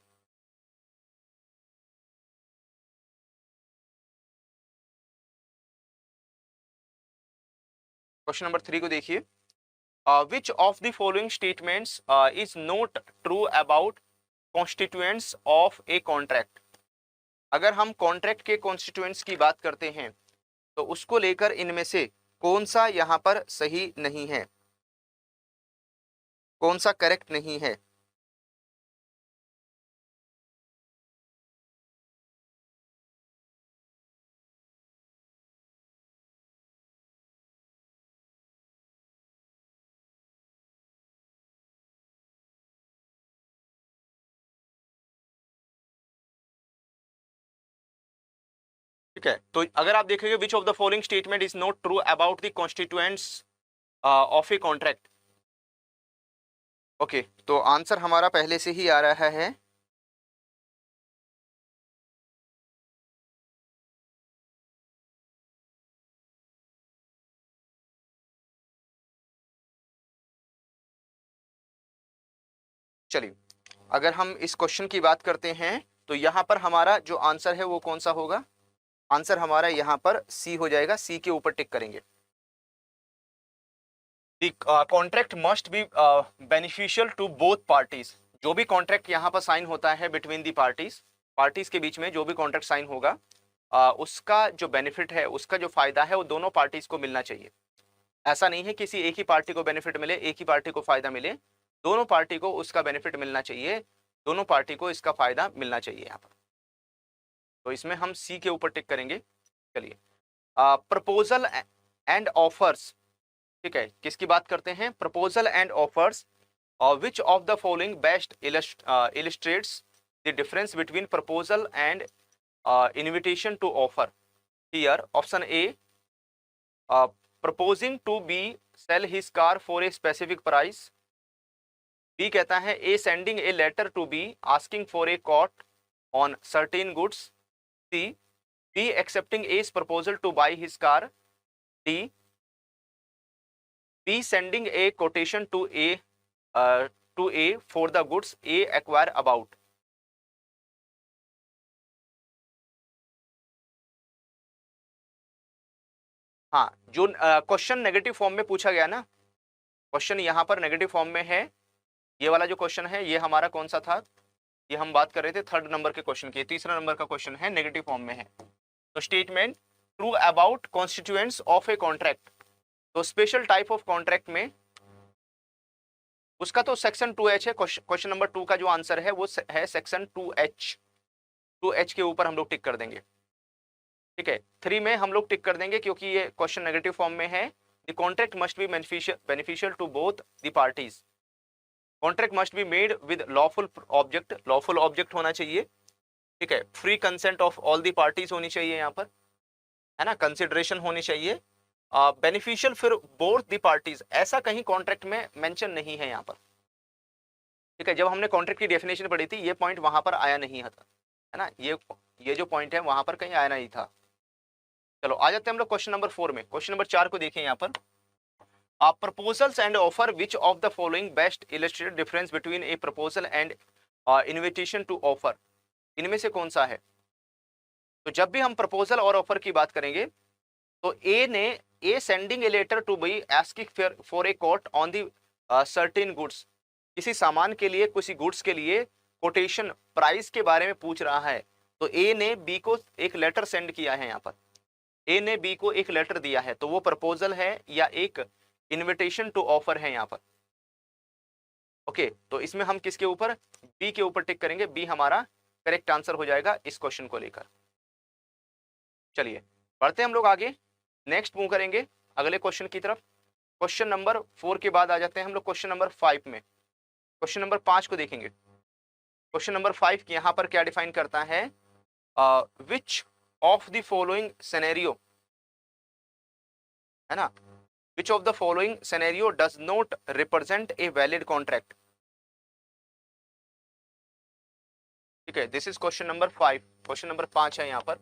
क्वेश्चन नंबर 3 को देखिए। Which of the following statements is not true about constituents of a contract? अगर हम कॉन्ट्रैक्ट के कॉन्स्टिट्यूएंट्स की बात करते हैं तो उसको लेकर इनमें से कौन सा यहां पर सही नहीं है, कौन सा करेक्ट नहीं है? ठीक है, तो अगर आप देखेंगे विच of the following statement is not true about the constituents of a contract. Okay, तो आंसर हमारा पहले से ही आ रहा है। चलिए अगर हम इस क्वेश्चन की बात करते हैं तो यहां पर हमारा जो आंसर है वो कौन सा होगा? आंसर हमारा यहां पर सी हो जाएगा। सी के ऊपर टिक करेंगे। The contract must be beneficial to both parties. जो भी कॉन्ट्रैक्ट यहाँ पर साइन होता है बिटवीन दी पार्टीज, पार्टीज के बीच में जो भी कॉन्ट्रैक्ट साइन होगा, उसका जो बेनिफिट है, उसका जो फायदा है, वो दोनों पार्टीज को मिलना चाहिए। ऐसा नहीं है किसी एक ही पार्टी को बेनिफिट मिले, एक ही पार्टी को फायदा मिले, दोनों पार्टी को उसका बेनिफिट मिलना चाहिए, दोनों पार्टी को इसका फायदा मिलना चाहिए यहाँ पर। तो इसमें हम सी के ऊपर टिक करेंगे। चलिए प्रपोजल एंड ऑफर्स, ठीक है, किसकी बात करते हैं? Proposal and offers. Which of the following best illustrates the difference between proposal and invitation to offer? Here option A, proposing to B sell his car for a specific price. B कहता है A sending a letter to B asking for a quote on certain goods. C, B accepting A's proposal to buy his car. D, B sending a quotation to A for the goods A acquire about. हाँ, जो question negative form में पूछा गया ना, question यहाँ पर negative form में है। ये वाला जो क्वेश्चन है ये हमारा कौन सा था? ये हम बात कर रहे थे 3rd नंबर के क्वेश्चन की। 3रा नंबर का क्वेश्चन है, नेगेटिव फॉर्म में है। तो statement true about constituents of a contract, तो स्पेशल टाइप ऑफ कॉन्ट्रैक्ट में उसका तो सेक्शन 2H है। क्वेश्चन नंबर 2 का जो आंसर है वो है सेक्शन 2H। 2H के ऊपर हम लोग टिक कर देंगे। ठीक है, 3 में हम लोग टिक कर देंगे क्योंकि ये क्वेश्चन नेगेटिव फॉर्म में है। The contract must be beneficial to both the parties. Contract must be made with lawful object, lawful object होना चाहिए। ठीक है, free consent of all the parties होनी चाहिए यहाँ पर, है ना, कंसिडरेशन होनी चाहिए। बेनिफिशियल फिर बोथ दी पार्टीज, ऐसा कहीं कॉन्ट्रैक्ट में मेंशन नहीं है यहाँ पर। ठीक है, जब हमने कॉन्ट्रैक्ट की डेफिनेशन पढ़ी थी ये पॉइंट वहां पर आया नहीं था, है ना, ये जो पॉइंट है वहां पर कहीं आया नहीं था। चलो आ जाते हैं हम लोग क्वेश्चन नंबर 4 में। क्वेश्चन नंबर 4 को देखें यहाँ पर, proposals and offer which of the following best illustrate difference between a proposal and invitation to offer. इनमें से कौन सा है? तो जब भी हम प्रपोजल और ऑफर की बात करेंगे तो A sending a letter to B asking for a quote on the certain goods, किसी सामान के लिए, किसी गुड्स के लिए कोटेशन प्राइस के बारे में पूछ रहा है। तो ए ने बी को एक लेटर सेंड किया है, यहाँ पर ए ने बी को एक लेटर दिया है, तो वो प्रपोजल है या एक इनविटेशन टू ऑफर है यहाँ पर। ओके, तो इसमें हम किसके ऊपर, बी के ऊपर टिक करेंगे। बी हमारा करेक्ट आंसर हो जाएगा इस क्वेश्चन को लेकर। चलिए बढ़ते हैं हम लोग आगे, नेक्स्ट मूव करेंगे अगले क्वेश्चन की तरफ। क्वेश्चन नंबर 4 के बाद आ जाते हैं हम लोग क्वेश्चन नंबर 5 में। क्वेश्चन नंबर 5 को देखेंगे। क्वेश्चन नंबर 5 यहाँ पर क्या डिफाइन करता है, which of the following scenario, है ना, विच of the following scenario does not represent a valid contract. ठीक है, this is question number 5, question number 5 है यहाँ पर।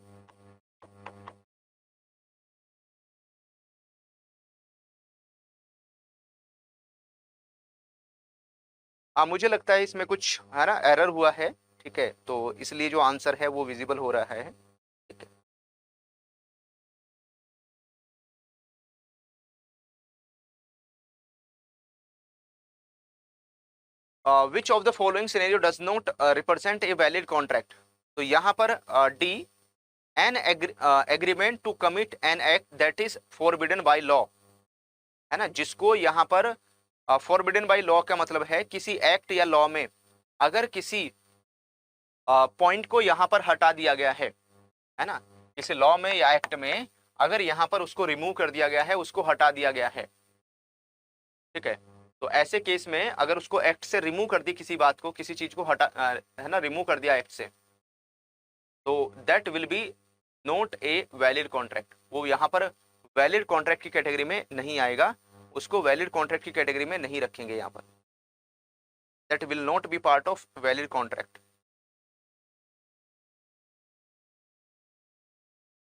हाँ, मुझे लगता है इसमें कुछ, है ना, एरर हुआ है। ठीक है, तो इसलिए जो आंसर है वो विजिबल हो रहा है। ठीक है, which of the following scenario does not represent a valid contract. तो यहाँ पर D, an agreement to commit an act that is forbidden by law, है ना, जिसको यहाँ पर फॉरबिडन बाय लॉ का मतलब है किसी एक्ट या लॉ में अगर किसी पॉइंट को यहाँ पर हटा दिया गया है ना, किसी लॉ में या एक्ट में अगर यहाँ पर उसको रिमूव कर दिया गया है, उसको हटा दिया गया है। ठीक है, तो ऐसे केस में अगर उसको एक्ट से रिमूव कर दी, किसी बात को, किसी चीज को हटा, है ना, रिमूव कर दिया एक्ट से, तो that will be not a valid contract. वो यहाँ पर वैलिड कॉन्ट्रैक्ट की कैटेगरी में नहीं आएगा, उसको वैलिड कॉन्ट्रैक्ट की कैटेगरी में नहीं रखेंगे यहाँ पर। That will not be part of valid contract.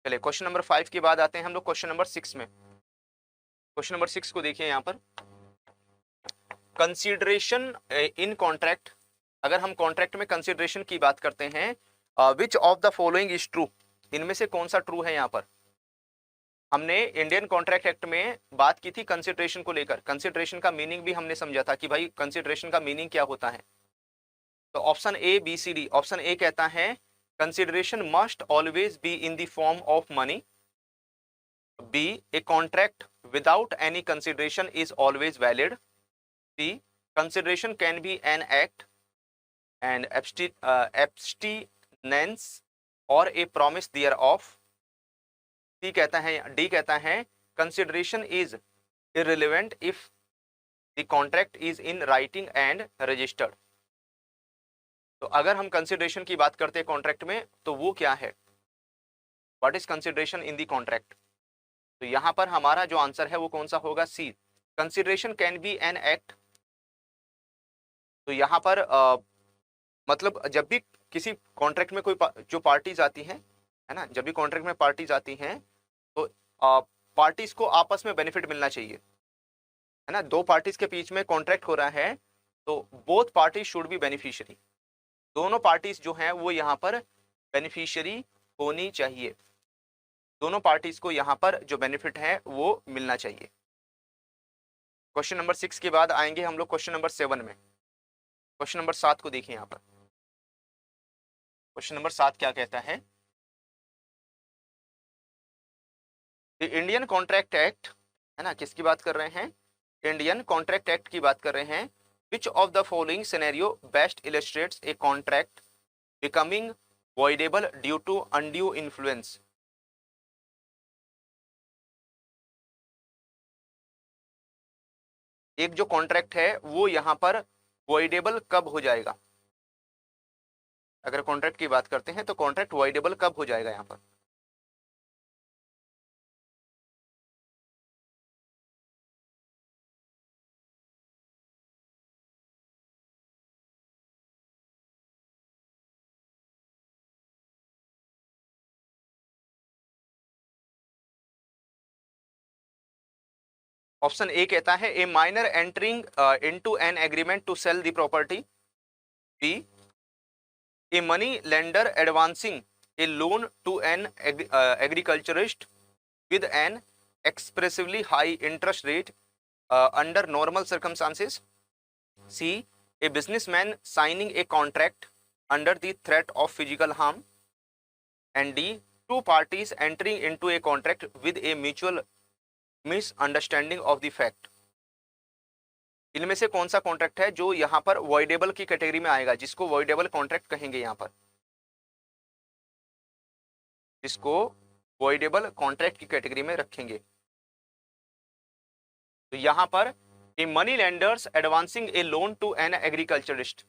चलिए क्वेश्चन नंबर 5 के बाद आते हैं हम लोग क्वेश्चन नंबर 6 में। क्वेश्चन नंबर 6 को देखिए यहाँ पर, कंसीडरेशन इन कॉन्ट्रैक्ट। अगर हम कॉन्ट्रैक्ट में कंसीडरेशन की बात करते हैं, which of the following is true, इनमें से कौन सा ट्रू है। यहाँ पर हमने इंडियन कॉन्ट्रैक्ट एक्ट में बात की थी कंसीडरेशन को लेकर, कंसीडरेशन का मीनिंग भी हमने समझा था कि भाई कंसीडरेशन का मीनिंग क्या होता है। तो option A, B, C, D. Option A कहता है consideration must always be in the form of money. B, a contract without any consideration is always valid. C, consideration can be an act and abstinence or a promise thereof। D कहता है consideration is irrelevant if the contract is in writing and registered। तो अगर हम consideration की बात करते हैं contract में तो वो क्या है, what is consideration in the contract. तो यहां पर हमारा जो आंसर है वो कौन सा होगा, C, consideration can be an act. तो यहां पर मतलब जब भी किसी कॉन्ट्रैक्ट में कोई जो पार्टीज आती हैं, है ना, जब भी कॉन्ट्रैक्ट में पार्टीज आती हैं तो पार्टीज को आपस में बेनिफिट मिलना चाहिए, है ना। दो पार्टीज के बीच में कॉन्ट्रैक्ट हो रहा है तो both parties should be beneficiary. दोनों पार्टीज जो हैं वो यहाँ पर बेनिफिशियरी होनी चाहिए, दोनों पार्टीज को यहाँ पर जो बेनिफिट है वो मिलना चाहिए। क्वेश्चन नंबर 6 के बाद आएंगे हम लोग क्वेश्चन नंबर 7 में। क्वेश्चन नंबर 7 को देखिए यहाँ पर। क्वेश्चन नंबर 7 क्या कहता है, द इंडियन कॉन्ट्रैक्ट एक्ट, है ना, किसकी बात कर रहे हैं, इंडियन कॉन्ट्रैक्ट एक्ट की बात कर रहे हैं। Which of the following scenario best illustrates a contract becoming voidable due to undue influence. एक जो कॉन्ट्रैक्ट है वो यहाँ पर वॉइडेबल कब हो जाएगा? अगर कॉन्ट्रैक्ट की बात करते हैं तो कॉन्ट्रैक्ट वॉइडेबल कब हो जाएगा यहाँ पर? ऑप्शन ए कहता है a minor entering into an agreement to sell the property, B a money lender advancing a loan to an agriculturist with an expressively high interest rate under normal circumstances. C. A businessman signing a contract under the threat of physical harm. And D. Two parties entering into a contract with a mutual misunderstanding of the fact. इनमें से कौन सा contract है जो यहाँ पर voidable की category में आएगा, जिसको वॉइडेबल कॉन्ट्रैक्ट कहेंगे, यहाँ पर जिसको वॉइडेबल कॉन्ट्रैक्ट की कैटेगरी में रखेंगे? तो यहां पर A money lenders advancing a loan to an agriculturist,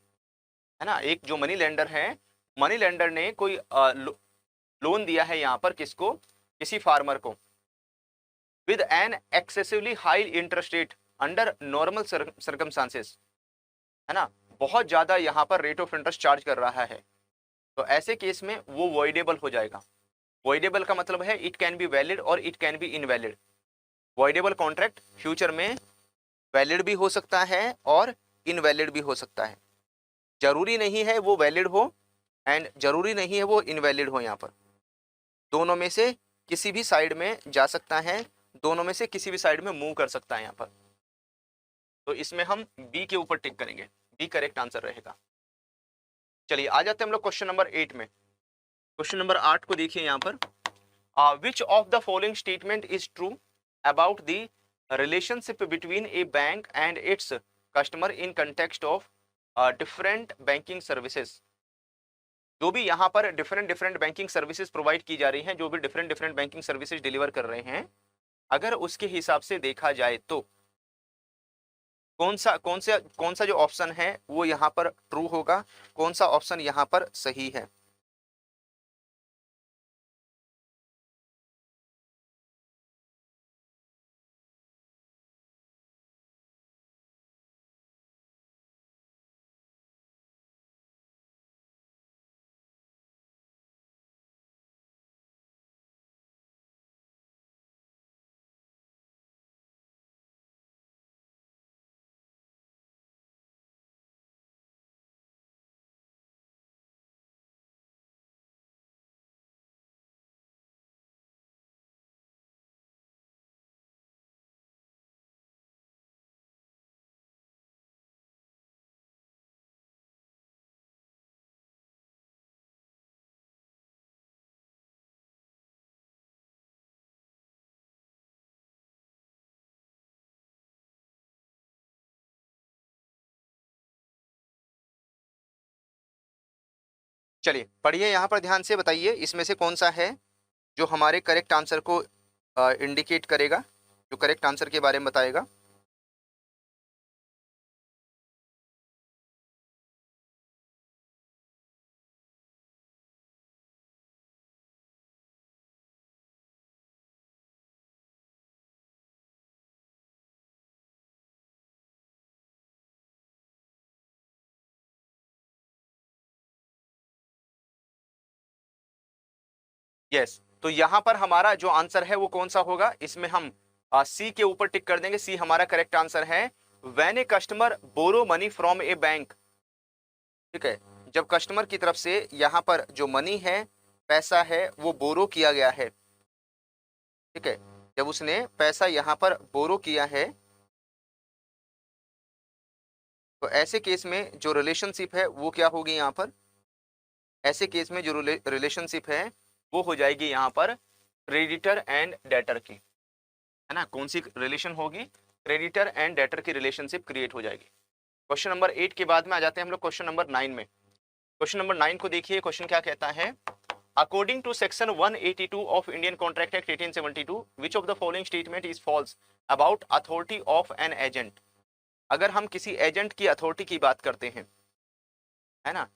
है ना, एक जो मनी लेंडर है, मनी लेंडर ने कोई लोन दिया है यहां पर किसको? किसी फार्मर को, with an excessively high interest rate under normal circumstances, है ना, बहुत ज्यादा यहां पर रेट ऑफ इंटरेस्ट चार्ज कर रहा है, तो ऐसे केस में वो वॉइडेबल हो जाएगा। वॉइडेबल का मतलब है इट कैन बी वैलिड और it can be invalid. Voidable contract future में वैलिड भी हो सकता है और इनवैलिड भी हो सकता है। जरूरी नहीं है वो वैलिड हो एंड जरूरी नहीं है वो इनवैलिड हो, यहाँ पर दोनों में से किसी भी साइड में जा सकता है, दोनों में से किसी भी साइड में मूव कर सकता है यहाँ पर। तो इसमें हम बी के ऊपर टिक करेंगे, बी करेक्ट आंसर रहेगा। चलिए आ जाते हैं हम लोग क्वेश्चन नंबर 8 में। क्वेश्चन नंबर 8 को देखिए यहाँ पर, विच of the following statement is true about the relationship between a bank and its customer in context of different banking services। जो भी यहाँ पर डिफरेंट बैंकिंग सर्विसेज प्रोवाइड की जा रही हैं, जो भी डिफरेंट बैंकिंग सर्विसेज डिलीवर कर रहे हैं, अगर उसके हिसाब से देखा जाए तो कौन सा जो ऑप्शन है वो यहाँ पर ट्रू होगा, कौन सा ऑप्शन यहाँ पर सही है? चलिए पढ़िए यहाँ पर ध्यान से, बताइए इसमें से कौन सा है जो हमारे करेक्ट आंसर को इंडिकेट करेगा, जो करेक्ट आंसर के बारे में बताएगा। यस, तो यहां पर हमारा जो आंसर है वो कौन सा होगा? इसमें हम सी के ऊपर टिक कर देंगे, सी हमारा करेक्ट आंसर है। When a customer borrow money from a bank, ठीक है, जब कस्टमर की तरफ से यहां पर जो मनी है, पैसा है, वो बोरो किया गया है, ठीक है, जब उसने पैसा यहां पर बोरो किया है, तो ऐसे केस में जो रिलेशनशिप है वो क्या होगी यहाँ पर? ऐसे केस में जो रिलेशनशिप है वो हो जाएगी यहाँ पर क्रेडिटर एंड डेटर की, है ना। कौन सी रिलेशन होगी? क्रेडिटर एंड डेटर की रिलेशनशिप क्रिएट हो जाएगी। क्वेश्चन नंबर 8 के बाद में आ जाते हैं हम लोग क्वेश्चन नंबर 9 में। क्वेश्चन नंबर 9 को देखिए, क्वेश्चन क्या कहता है? According to section 182 of Indian contract act 1872, which of the following statement is false about authority of an agent? अगर हम किसी एजेंट की अथॉरिटी की बात करते हैं, है ना,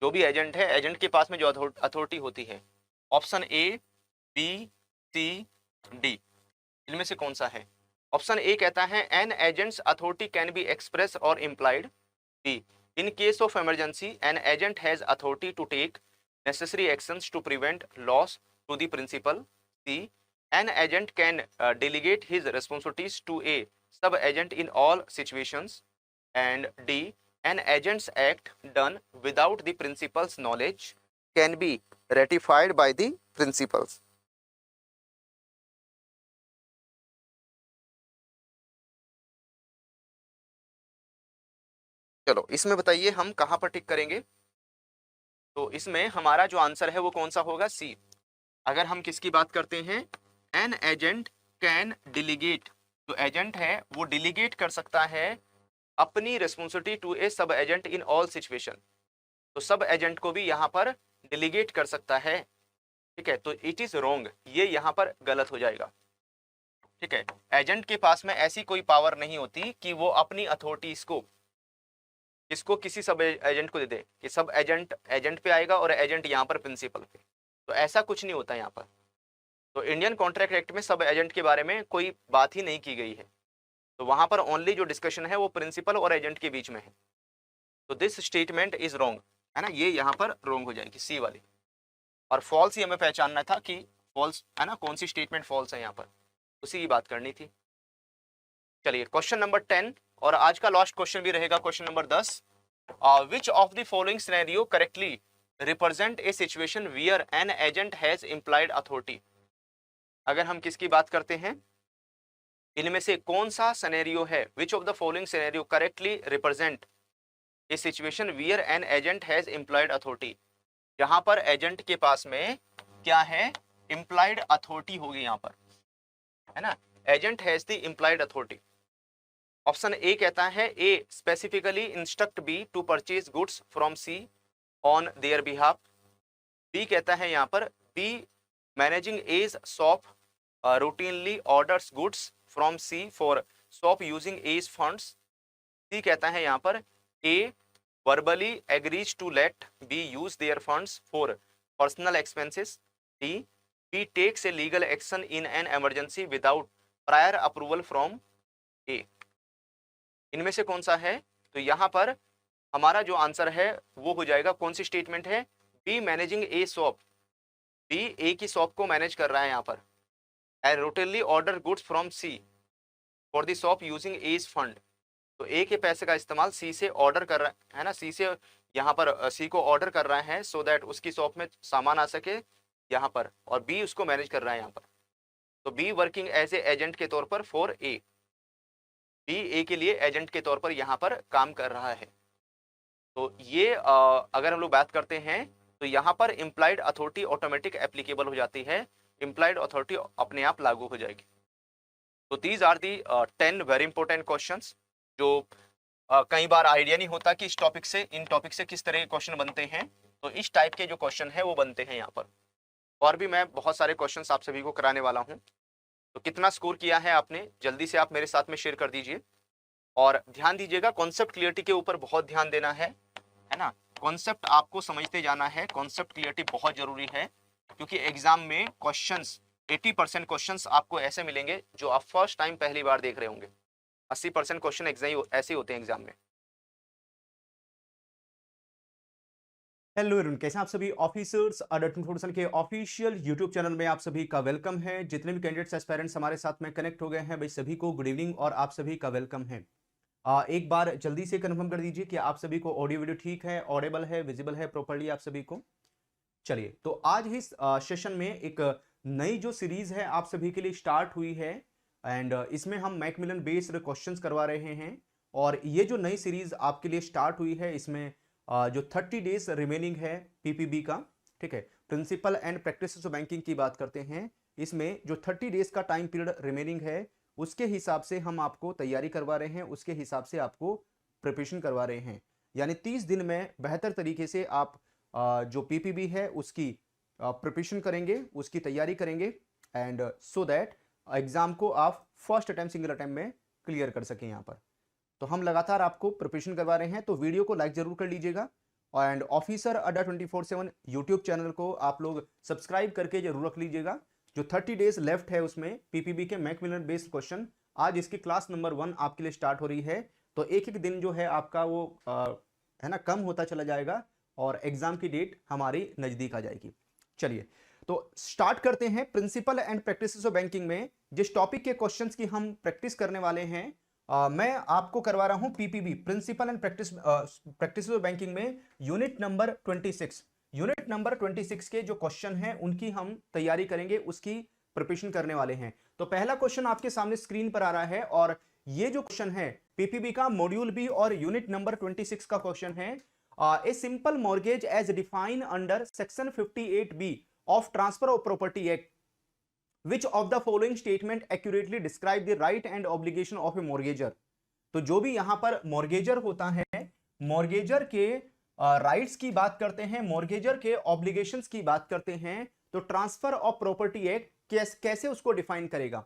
जो भी एजेंट है, एजेंट के पास में जो अथॉरिटी होती है, option A, B, C, D, इनमें से कौन सा है? ऑप्शन ए कहता है an agent's authority can be express और implied. B, in case of emergency an agent has authority to take necessary actions to prevent loss to the principal. C, an agent can delegate his responsibilities to a sub agent in all situations. And D, an agent's act done without the principal's knowledge can be ratified by the principals. चलो इसमें बताइए हम कहां पर टिक करेंगे? तो इसमें हमारा जो आंसर है वो कौन सा होगा? सी। अगर हम किसकी बात करते हैं, एन एजेंट कैन डिलीगेट, जो एजेंट है वो डिलीगेट कर सकता है अपनी रिस्पॉन्सिबिलिटी टू ए सब एजेंट इन ऑल सिचुएशन, तो सब एजेंट को भी यहां पर डिलीगेट कर सकता है। ठीक है, तो इट इज रॉन्ग, ये यहां पर गलत हो जाएगा। ठीक है, एजेंट के पास में ऐसी कोई पावर नहीं होती कि वो अपनी अथॉरिटीज को किसको, किसी सब एजेंट को दे दे कि सब एजेंट एजेंट पे आएगा और एजेंट यहाँ पर प्रिंसिपल पे, तो ऐसा कुछ नहीं होता यहाँ पर। तो इंडियन कॉन्ट्रैक्ट एक्ट में सब एजेंट के बारे में कोई बात ही नहीं की गई है, तो वहां पर ओनली जो डिस्कशन है वो प्रिंसिपल और एजेंट के बीच में है। तो दिस स्टेटमेंट इज रॉन्ग, है ना, ये यहाँ पर रॉन्ग हो जाएगी, सी वाली। और फॉल्स ही हमें पहचानना था कि फॉल्स है ना, कौन सी स्टेटमेंट फॉल्स है यहाँ पर, उसी की बात करनी थी। चलिए क्वेश्चन नंबर 10 और आज का लास्ट क्वेश्चन भी रहेगा question number 10। Which of the following scenario correctly represent a situation wear N agent has implied authority? अगर हम किसकी बात करते हैं, इनमें से कौन सा सिनेरियो है, which of the following scenario correctly represent a situation wear N agent has implied authority? जहां पर एजेंट के पास में क्या है, इम्प्लाइड अथॉरिटी होगी यहाँ पर, है ना, agent has the implied authority. Option A कहता है A specifically instruct B to purchase goods from C on their behalf. B कहता है यहाँ पर B managing A's shop routinely orders goods from C for shop using A's funds. C कहता है यहाँ पर A verbally agrees to let B use their funds for personal expenses. D, B takes a legal action in an emergency without prior approval from A. इनमें से कौन सा है? तो यहाँ पर हमारा जो आंसर है वो हो जाएगा, कौन सी स्टेटमेंट है, B managing A shop, B A की शॉप को मैनेज कर रहा है यहाँ पर, and routinely order goods from C for the shop using A's fund. तो A के पैसे का इस्तेमाल C से ऑर्डर कर रहा है ना, C से यहाँ पर C को ऑर्डर कर रहा है सो दैट उसकी शॉप में सामान आ सके यहाँ पर, और B उसको मैनेज कर रहा है यहाँ पर। तो B working as a agent के तौर पर फॉर A, B A के लिए एजेंट के तौर पर यहाँ पर काम कर रहा है। तो ये अगर हम लोग बात करते हैं तो यहाँ पर इम्प्लाइड अथॉरिटी ऑटोमेटिक एप्लीकेबल हो जाती है, इम्प्लाइड अथॉरिटी अपने आप लागू हो जाएगी। तो these are the 10 very important questions जो कई बार आइडिया नहीं होता कि इस टॉपिक से, इन टॉपिक से किस तरह के क्वेश्चन बनते हैं, तो इस टाइप के जो क्वेश्चन है वो बनते हैं यहाँ पर। और भी मैं बहुत सारे क्वेश्चंस आप सभी को कराने वाला हूँ। तो कितना स्कोर किया है आपने, जल्दी से आप मेरे साथ में शेयर कर दीजिए। और ध्यान दीजिएगा, कॉन्सेप्ट क्लियरिटी के ऊपर बहुत ध्यान देना है ना, कॉन्सेप्ट आपको समझते जाना है, कॉन्सेप्ट क्लियरिटी बहुत जरूरी है, क्योंकि एग्जाम में क्वेश्चंस 80% क्वेश्चंस आपको ऐसे मिलेंगे जो आप फर्स्ट टाइम पहली बार देख रहे होंगे। 80% क्वेश्चन एग्जाम ऐसे होते हैं एग्जाम में। हेलो एवरीवन, कैसे हैं आप सभी ऑफिसर्स? अडर के ऑफिशियल यूट्यूब चैनल में आप सभी का वेलकम है। जितने भी कैंडिडेट्स एस्पायरेंट्स हमारे साथ में कनेक्ट हो गए हैं, भाई सभी को गुड इवनिंग और आप सभी का वेलकम है। एक बार जल्दी से कंफर्म कर दीजिए कि आप सभी को ऑडियो वीडियो ठीक है, ऑडिबल है, विजिबल है प्रॉपर्ली आप सभी को। चलिए, तो आज इस सेशन में एक नई जो सीरीज है आप सभी के लिए स्टार्ट हुई है, एंड इसमें हम मैकमिलन बेस्ड क्वेश्चंस करवा रहे हैं। और ये जो नई सीरीज आपके लिए स्टार्ट हुई है, इसमें जो 30 डेज रिमेनिंग है पीपीबी का, ठीक है, principle and practices of banking की बात करते हैं। इसमें जो 30 डेज का टाइम पीरियड रिमेनिंग है उसके हिसाब से हम आपको तैयारी करवा रहे हैं, उसके हिसाब से आपको प्रिपरेशन करवा रहे हैं। यानी 30 दिन में बेहतर तरीके से आप जो पीपीबी है उसकी प्रिपरेशन करेंगे, उसकी तैयारी करेंगे, एंड सो दैट एग्जाम को आप फर्स्ट अटेम्प्ट सिंगल अटेम्प्ट में क्लियर कर सकें यहाँ पर। तो हम लगातार आपको प्रिपरेशन करवा रहे हैं, तो वीडियो को लाइक जरूर कर लीजिएगा एंड ऑफिसर अड्डा 24/7 यूट्यूब चैनल को आप लोग सब्सक्राइब करके जरूर रख लीजिएगा। जो 30 डेज लेफ्ट है उसमें पीपीबी के मैकमिलन बेस्ड क्वेश्चन, आज इसकी क्लास नंबर 1 आपके लिए स्टार्ट हो रही है। तो एक एक दिन जो है आपका वो है ना कम होता चला जाएगा और एग्जाम की डेट हमारी नजदीक आ जाएगी। चलिए तो स्टार्ट करते हैं। Principle and practices of banking में जिस टॉपिक के क्वेश्चंस की हम प्रैक्टिस करने वाले हैं, मैं आपको करवा रहा हूं PPB principle and practices of banking में यूनिट नंबर 26। यूनिट नंबर 26 के जो क्वेश्चन हैं उनकी हम तैयारी करेंगे, उसकी प्रिपरेशन करने वाले हैं। तो पहला क्वेश्चन आपके सामने स्क्रीन पर आ रहा है और ये जो क्वेश्चन है पीपीबी का मॉड्यूल बी और यूनिट नंबर 26 का क्वेश्चन है। A simple mortgage as defined under section 58B of Transfer of Property Act, which of the following statement accurately describe the right and obligation of a mortgager? तो जो भी यहां पर mortgagor होता है, mortgagor के राइट्स की बात करते हैं, मॉर्गेजर के ऑब्लिगेशंस की बात करते हैं, तो ट्रांसफर ऑफ प्रॉपर्टी एक्ट कैसे उसको डिफाइन करेगा?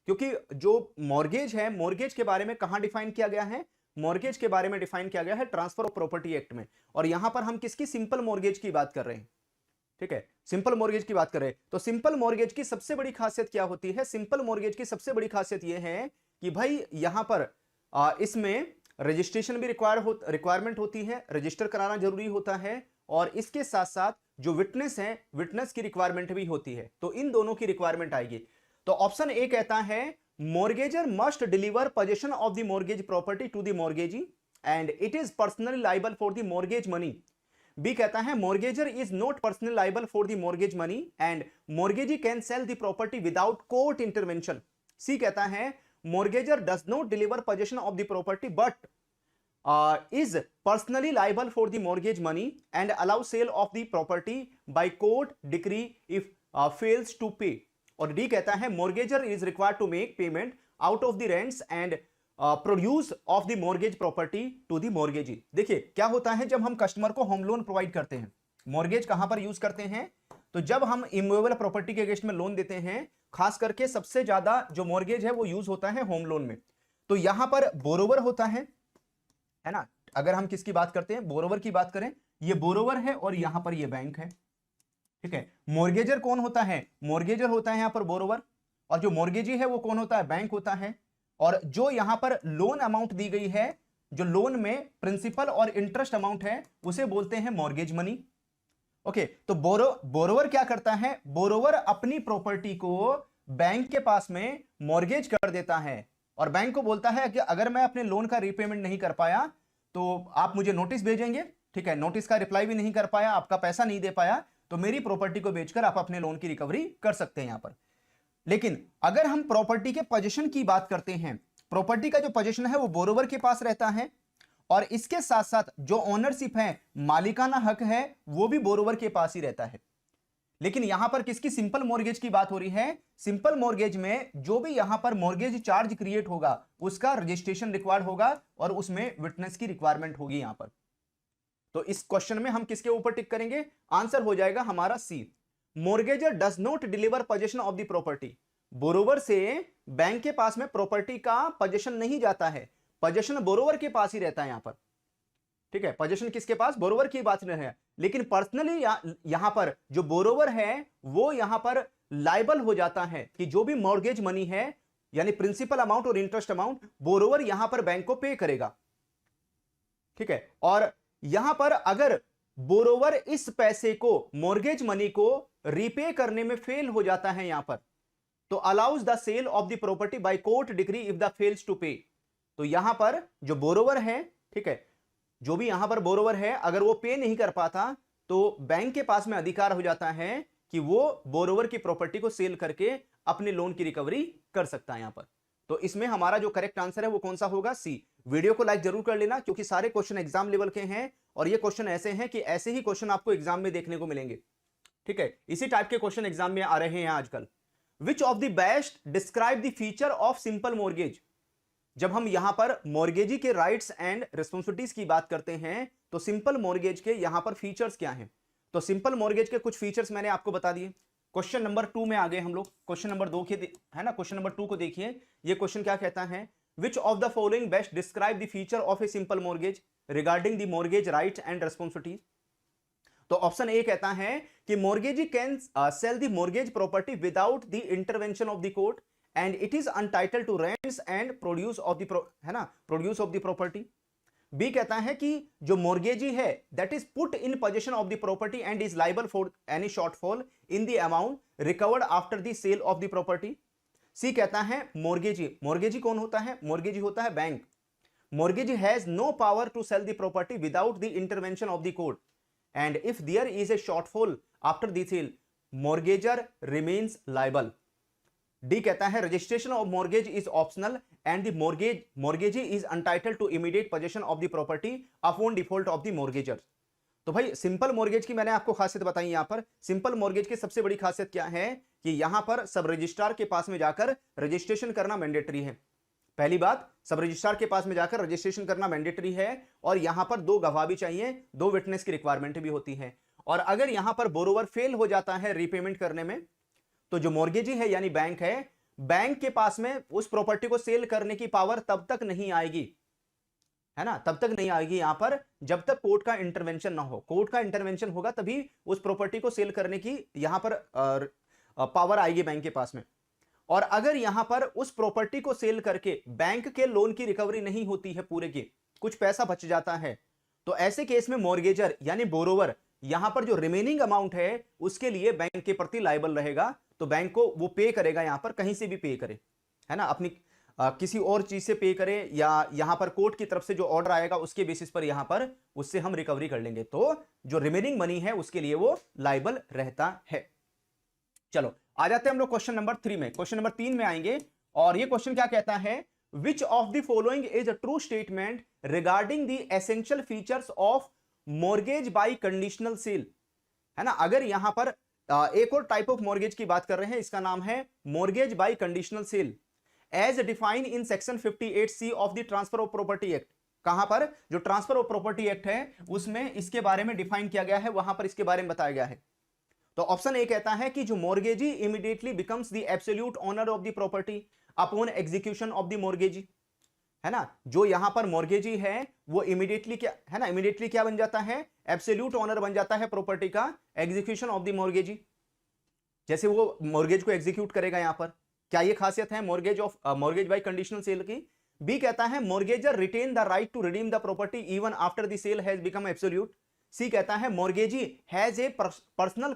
क्योंकि जो मॉर्गेज है, मॉर्गेज के बारे में कहां डिफाइन किया गया है? मॉर्गेज के बारे में डिफाइन किया गया है ट्रांसफर ऑफ प्रॉपर्टी एक्ट में, और यहां पर हम किसकी? सिंपल मॉर्गेज की बात कर रहे हैं। ठीक है, सिंपल मॉर्गेज की बात करें तो सिंपल मॉर्गेज की सबसे बड़ी खासियत क्या होती है? सिंपल मॉर्गेज की सबसे बड़ी खासियत यह है कि भाई यहां पर इसमें रजिस्ट्रेशन भी रिक्वायरमेंट होती है, रजिस्टर कराना जरूरी होता है, और इसके साथ साथ जो विटनेस है, विटनेस की रिक्वायरमेंट भी होती है। तो इन दोनों की रिक्वायरमेंट आएगी। तो ऑप्शन ए कहता है mortgagor must deliver possession of the mortgage property to the mortgagee and it is personally liable for the mortgage money. B कहता है mortgagor is not personally liable for the mortgage money and mortgagee can sell the property without court intervention. C कहता है mortgagor does not deliver possession of the property but is personally liable for the mortgage money and allow sale of the property by court decree if fails to pay। और D कहता है mortgager is required to make payment out of the rents and produce of the mortgage property to the mortgagee. देखिए क्या होता है जब हम customer को होम लोन प्रोवाइड करते हैं, मॉर्गेज कहां पर यूज करते हैं? तो जब हम इमूवेबल प्रॉपर्टी के अगेंस्ट में लोन देते हैं, खास करके सबसे ज्यादा जो मॉर्गेज है वो यूज होता है होम लोन में। तो यहां पर बोरोवर होता है ना। अगर हम किसकी बात करते हैं, बोरोवर की बात करें, ये बोरोवर है और यहां पर ये बैंक है। ठीक है, मॉर्गेजर कौन होता है? मॉर्गेजर होता है यहां पर बोरोवर, और जो मॉर्गेजी है वो कौन होता है? बैंक होता है। और जो यहां पर लोन अमाउंट दी गई है, जो लोन में प्रिंसिपल और इंटरेस्ट अमाउंट है, उसे बोलते हैं मॉर्गेज मनी। ओके, तो बोरोवर क्या करता है? बोरोवर अपनी प्रॉपर्टी को बैंक के पास में मॉर्गेज कर देता है और बैंक को बोलता है कि अगर मैं अपने लोन का रीपेमेंट नहीं कर पाया तो आप मुझे नोटिस भेजेंगे। ठीक है, नोटिस का रिप्लाई भी नहीं कर पाया, आपका पैसा नहीं दे पाया, तो मेरी प्रॉपर्टी को बेचकर आप अपने लोन की रिकवरी कर सकते हैं यहां पर। लेकिन अगर हम प्रॉपर्टी के पोजीशन की बात करते हैं, प्रॉपर्टी का जो पोजीशन है वो बोरोवर के पास रहता है, और इसके साथ साथ जो ओनरशिप है, मालिकाना हक है, वो भी बोरोवर के पास ही रहता है। लेकिन यहां पर किसकी? सिंपल मॉर्गेज की बात हो रही है। सिंपल मॉर्गेज में जो भी यहां पर मॉर्गेज चार्ज क्रिएट होगा उसका रजिस्ट्रेशन रिक्वायर्ड होगा और उसमें विटनेस की रिक्वायरमेंट होगी यहां पर। तो इस क्वेश्चन में हम किसके ऊपर टिक करेंगे? आंसर हो जाएगा हमारा C. Mortgagor does not deliver possession of the property. Borrower से बैंक के पास में प्रॉपर्टी का पोजेशन नहीं जाता है, पोजेशन बोरोवर के पास ही रहता है यहां पर। ठीक है, पोजेशन किसके पास? बोरोवर की बात नहीं है। लेकिन पर्सनली यहां पर जो बोरोवर है वो यहां पर लायबल हो जाता है कि जो भी मॉर्गेज मनी है, यानी प्रिंसिपल अमाउंट और इंटरेस्ट अमाउंट, बोरोवर यहां पर बैंक को पे करेगा। ठीक है, और यहां पर अगर बोरोवर इस पैसे को, मॉर्गेज मनी को रीपे करने में फेल हो जाता है यहां पर, तो allows the sale of the property by court decree if the fails to pay. तो यहां पर जो बोरोवर है, ठीक है, जो भी यहां पर बोरोवर है, अगर वो पे नहीं कर पाता तो बैंक के पास में अधिकार हो जाता है कि वो बोरोवर की प्रॉपर्टी को सेल करके अपने लोन की रिकवरी कर सकता है यहां पर। तो इसमें हमारा जो करेक्ट आंसर है वो कौन सा होगा? सी। वीडियो को लाइक जरूर कर लेना, क्योंकि सारे क्वेश्चन एग्जाम लेवल के हैं और ये क्वेश्चन ऐसे हैं कि ऐसे ही क्वेश्चन आपको एग्जाम में देखने को मिलेंगे। ठीक है, इसी टाइप के क्वेश्चन एग्जाम में आ रहे हैं आजकल। विच of the best describe the feature of simple mortgage. जब हम यहां पर मॉर्गेजी के राइट्स एंड रिस्पॉन्सिबिलिटीज की बात करते हैं तो सिंपल मॉर्गेज के यहां पर फीचर्स क्या हैं? तो सिंपल मॉर्गेज के कुछ फीचर्स मैंने आपको बता दिए। क्वेश्चन नंबर 2 में आ गए हम लोग। क्वेश्चन नंबर 2 के है ना, क्वेश्चन नंबर 2 को देखिए। ये क्वेश्चन क्या कहता है? Which of the following best describe the feature of a simple mortgage regarding the mortgage rights and responsibilities. तो ऑप्शन ए कहता है कि mortgagee can sell the mortgage property without the intervention of the court and it is untitled to rents and produce of the है ना produce of the property. B कहता है कि जो मॉर्गेजी है that is put in position of the property and is liable for any shortfall in the amount recovered after the sale of the property. C कहता है mortgagee, mortgagee कौन होता है? मॉर्गेजी होता है bank. Mortgagee has no power to sell the property without the intervention of the court and if there is a shortfall after the sale mortgagor remains liable. D कहता है registration of mortgage is optional and the mortgagee is untitled to immediate possession of the property upon default of the mortgagor. तो भाई simple mortgage की मैंने आपको खासियत बताई। यहां पर सिंपल मॉर्गेज की सबसे बड़ी खासियत क्या है कि यहां पर सब रजिस्ट्रार के पास में जाकर रजिस्ट्रेशन करना मैंडेटरी है। पहली बात, सब रजिस्ट्रार के पास में जाकर रजिस्ट्रेशन करना मैंडेटरी है और यहां पर 2 गवाह भी चाहिए, 2 विटनेस की रिक्वायरमेंट भी होती है। और अगर यहां पर बोरोवर फेल हो जाता है रीपेमेंट करने में तो जो मॉर्गेजी है यानी बैंक है, बैंक के पास में उस प्रॉपर्टी को सेल करने की पावर तब तक नहीं आएगी, है ना, तब तक नहीं आएगी यहां पर जब तक कोर्ट का इंटरवेंशन ना हो। कोर्ट का इंटरवेंशन होगा तभी उस प्रॉपर्टी को सेल करने की यहां पर पावर आएगी बैंक के पास में। और अगर यहां पर उस प्रॉपर्टी को सेल करके बैंक के लोन की रिकवरी नहीं होती है पूरे की, कुछ पैसा बच जाता है, तो ऐसे केस में मॉर्गेजर यानी बोरोवर यहां पर जो रिमेनिंग अमाउंट है उसके लिए बैंक के प्रति लायबल रहेगा। तो बैंक को वो पे करेगा, यहां पर कहीं से भी पे करे, है ना, अपनी किसी और चीज से पे करे या यहां पर कोर्ट की तरफ से जो ऑर्डर आएगा उसके बेसिस पर यहां पर उससे हम रिकवरी कर लेंगे। तो जो रिमेनिंग मनी है उसके लिए वो लायबल रहता है। चलो आ जाते हैं हम लोग क्वेश्चन नंबर 3 में। क्वेश्चन नंबर 3 में आएंगे और ये क्वेश्चन क्या कहता है, which of the following is a true statement regarding the essential features of mortgage by conditional cell. है ना, अगर यहां पर एक और टाइप ऑफ मॉर्गेज की बात कर रहे हैं, इसका नाम है mortgage by conditional sale as defined in section 58C of the transfer of property act. कहां पर? जो ट्रांसफर ऑफ प्रॉपर्टी एक्ट है उसमें इसके बारे में डिफाइन किया गया है, वहां पर इसके बारे में बताया गया है। तो ऑप्शन ए कहता है कि जो mortgagee immediately becomes the absolute owner of the property upon execution of the mortgagee. है ना, जो यहां पर मॉर्गेजी है वो इमीडिएटली क्या है ना, इमीडिएटली क्या बन जाता है? एब्सोल्यूट ओनर बन जाता है प्रॉपर्टी का एग्जीक्यूशन ऑफ द मॉर्गेजी। जैसे वो मॉर्गेज को एग्जीक्यूट करेगा यहां पर। क्या ये खासियत है मॉर्गेज बाय कंडीशनल सेल की? बी कहता है mortgagor retain the right to redeem the property even after the sale has become absolute. C कहता है mortgagee has a personal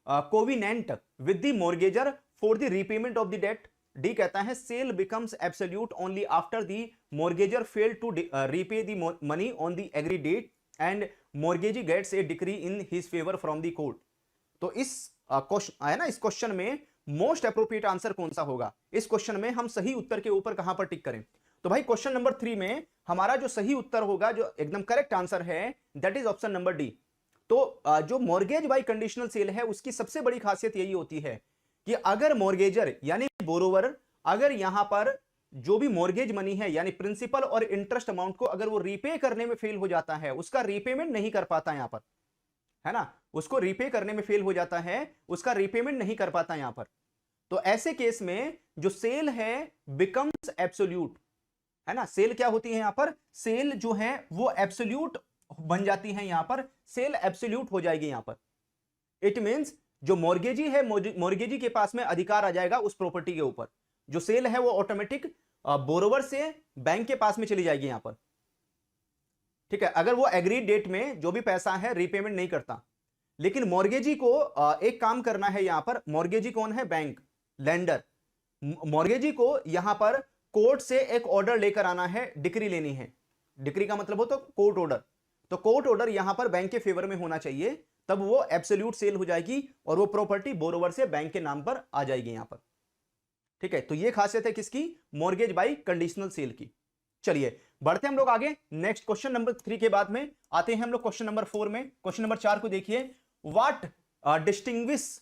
covenant with the mortgagor for the repayment of the debt. D कहता है sale becomes absolute only after the mortgagor fail to repay the money on the agree date and mortgagee gets a decree in his favour from the court. तो इस question है ना, इस question में most appropriate answer कौन सा होगा? इस क्वेश्चन में हम सही उत्तर के ऊपर कहां पर टिक करें? तो भाई क्वेश्चन नंबर 3 में हमारा जो सही उत्तर होगा, जो एकदम करेक्ट आंसर है, that is option number D. तो जो मॉर्गेज बाय कंडीशनल सेल है उसकी सबसे बड़ी खासियत यही होती है कि अगर मॉर्गेजर यानी बोरोवर अगर यहां पर जो भी मॉर्गेज मनी है यानी प्रिंसिपल और इंटरेस्ट अमाउंट को अगर वो रीपे करने में फेल हो जाता है, उसका रीपेमेंट नहीं कर पाता यहां पर, है ना, उसको रीपे करने में फेल हो जाता है, उसका रीपेमेंट नहीं कर पाता यहां पर, तो ऐसे केस में जो सेल है बिकम्स एब्सोल्यूट। है ना, सेल क्या होती है यहां पर? सेल जो है वो एब्सोल्यूट बन जाती है, यहां पर सेल एब्सोल्यूट हो जाएगी यहां पर। इट मींस जो मॉर्गेजी है, मॉर्गेजी के पास में अधिकार आ जाएगा उस प्रॉपर्टी के ऊपर। जो सेल है वो ऑटोमेटिक बोरोवर से बैंक के पास में चली जाएगी यहां पर। ठीक है, अगर वो एग्रीड डेट में जो भी पैसा है रीपेमेंट नहीं करता, लेकिन मॉर्गेजी को एक काम करना है यहां पर। मॉर्गेजी कौन है? Bank, lender. मॉर्गेजी को यहां पर कोर्ट से एक ऑर्डर लेकर आना है, डिक्री लेनी है। डिक्री का मतलब हो तो कोर्ट ऑर्डर। तो कोर्ट ऑर्डर यहां पर बैंक के फेवर में होना चाहिए, तब वो एब्सोल्यूट सेल हो जाएगी और वो प्रॉपर्टी बोरोवर से बैंक के नाम पर आ जाएगी यहां पर। ठीक है, तो ये खासियत है किसकी? मॉर्गेज बाय कंडीशनल सेल की। चलिए बढ़ते हम लोग आगे। नेक्स्ट क्वेश्चन नंबर 3 के बाद में आते हैं हम लोग क्वेश्चन नंबर 4 में। क्वेश्चन नंबर 4 को देखिए, what distinguish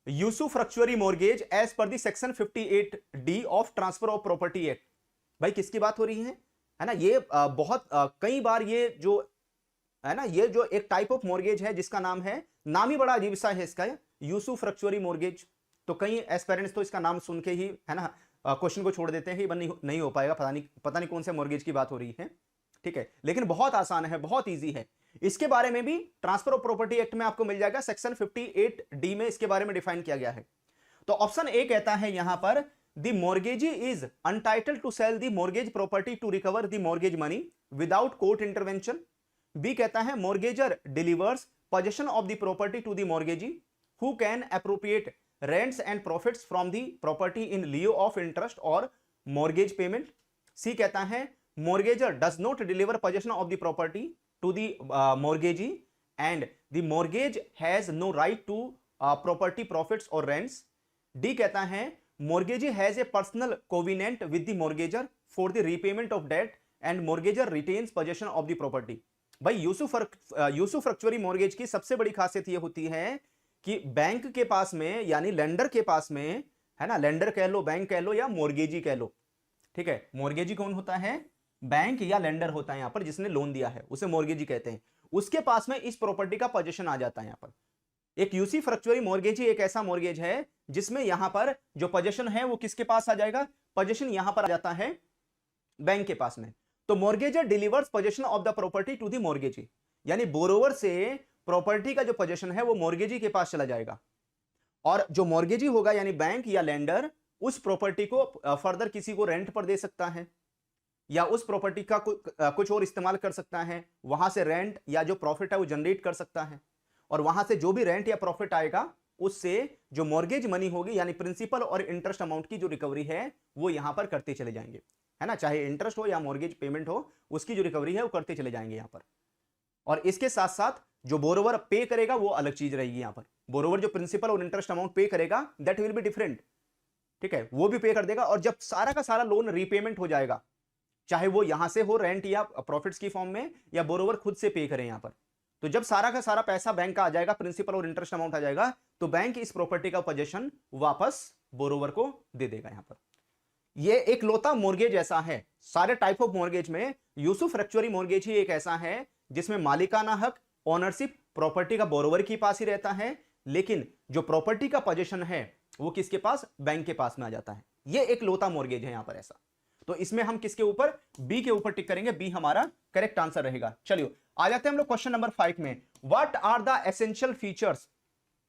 usufructuary mortgage as per the section 58D of transfer of property act. भाई किसकी बात हो रही है ना, ये बहुत कई बार ये जो है ना, ये जो एक टाइप ऑफ मॉर्गेज है जिसका नाम है, नाम ही बड़ा अजीब सा है इसका, यूसुफ्रक्चुअरी मॉर्गेज। तो कई एस्पिरेंट्स तो इसका नाम सुन के ही है ना क्वेश्चन को छोड़ देते हैं, ये नहीं हो पाएगा, पता नहीं कौन से मॉर्गेज की बात हो रही है, ठीक है, लेकिन बहुत आसान है, बहुत इजी है। इसके बारे में भी ट्रांसफर ऑफ प्रॉपर्टी एक्ट में आपको मिल जाएगा, सेक्शन 58D में इसके बारे में डिफाइन किया गया है। तो ऑप्शन ए कहता है यहां पर the mortgagee is untitled to sell the mortgage property to recover the mortgage money without court intervention. B कहता है mortgagor delivers possession of the property to the mortgagee who can appropriate rents and profits from the property in lieu of interest or mortgage payment. C कहता है mortgager does not deliver possession of the property to the mortgagee and the mortgage has no right to property profits or rents. D कहता है mortgagee has a personal covenant with the mortgager for the repayment of debt and mortgager retains possession of the property. भाई यूसुफ्रक्चुअरी mortgage की सबसे बड़ी खासियत यह होती है कि बैंक के पास में, यानी लेंडर के पास में, है ना, लेंडर कह लो, बैंक कह लो या मॉर्गेजी कह लो, ठीक है। मॉर्गेजी कौन होता है? बैंक या लेंडर होता है यहां पर, जिसने लोन दिया है उसे मॉर्गेजी कहते हैं। उसके पास में इस प्रॉपर्टी का पोजीशन आ जाता है यहां पर। एक यूसुफ्रक्चुअरी मॉर्गेजी एक ऐसा मॉर्गेज है जिसमें यहां पर जो पोजीशन है वो किसके पास आ जाएगा? पोजीशन यहां पर आ जाता है बैंक के पास में। तो mortgagor delivers possession of the property to the mortgagee, यानी बोरोवर से प्रॉपर्टी का जो पोजीशन है वो मॉर्गेजी के पास चला जाएगा, और जो मॉर्गेजी होगा यानी बैंक या लेंडर उस प्रॉपर्टी को फर्दर किसी को रेंट पर दे सकता है या उस प्रॉपर्टी का कुछ और इस्तेमाल कर सकता है, वहां से रेंट या जो प्रॉफिट है वो जनरेट कर सकता है, और वहां से जो भी रेंट या प्रॉफिट आएगा उससे जो मॉर्गेज मनी होगी यानी प्रिंसिपल और इंटरेस्ट अमाउंट की जो रिकवरी है वो यहां पर करते चले जाएंगे, है ना, चाहे इंटरेस्ट हो या मॉर्गेज पेमेंट हो, उसकी जो रिकवरी है वो करते चले जाएंगे यहां पर। और इसके साथ साथ जो बोरोवर पे करेगा वो अलग चीज रहेगी यहां पर। बोरोवर जो प्रिंसिपल और इंटरेस्ट अमाउंट पे करेगा दैट विल बी डिफरेंट, ठीक है, वो भी पे कर देगा। और जब सारा का सारा लोन रीपेमेंट हो जाएगा, चाहे वो यहां से हो रेंट या प्रॉफिट्स की फॉर्म में, या बोरोवर खुद से पे करे यहां पर, तो जब सारा का सारा पैसा बैंक का आ जाएगा, प्रिंसिपल और इंटरेस्ट अमाउंट आ जाएगा, तो बैंक इस प्रॉपर्टी का पोजीशन वापस बोरोवर को दे देगा यहां पर। ये एक लोता मॉर्गेज ऐसा है, सारे टाइप ऑफ मॉर्गेज में यूसुफ्रक्चुअरी मॉर्गेज ही एक ऐसा है जिसमें मालिकाना हक, ओनरशिप प्रॉपर्टी का बोरोवर के पास ही रहता है, लेकिन जो प्रॉपर्टी का पोजीशन है वो किसके पास? बैंक के पास में आ जाता है। ये एक लोता मॉर्गेज है यहां पर ऐसा। तो इसमें हम किसके ऊपर? बी के ऊपर टिक करेंगे, बी हमारा करेक्ट आंसर रहेगा। चलिए आ जाते हैं हम लोग क्वेश्चन नंबर 5 में। What are the essential features,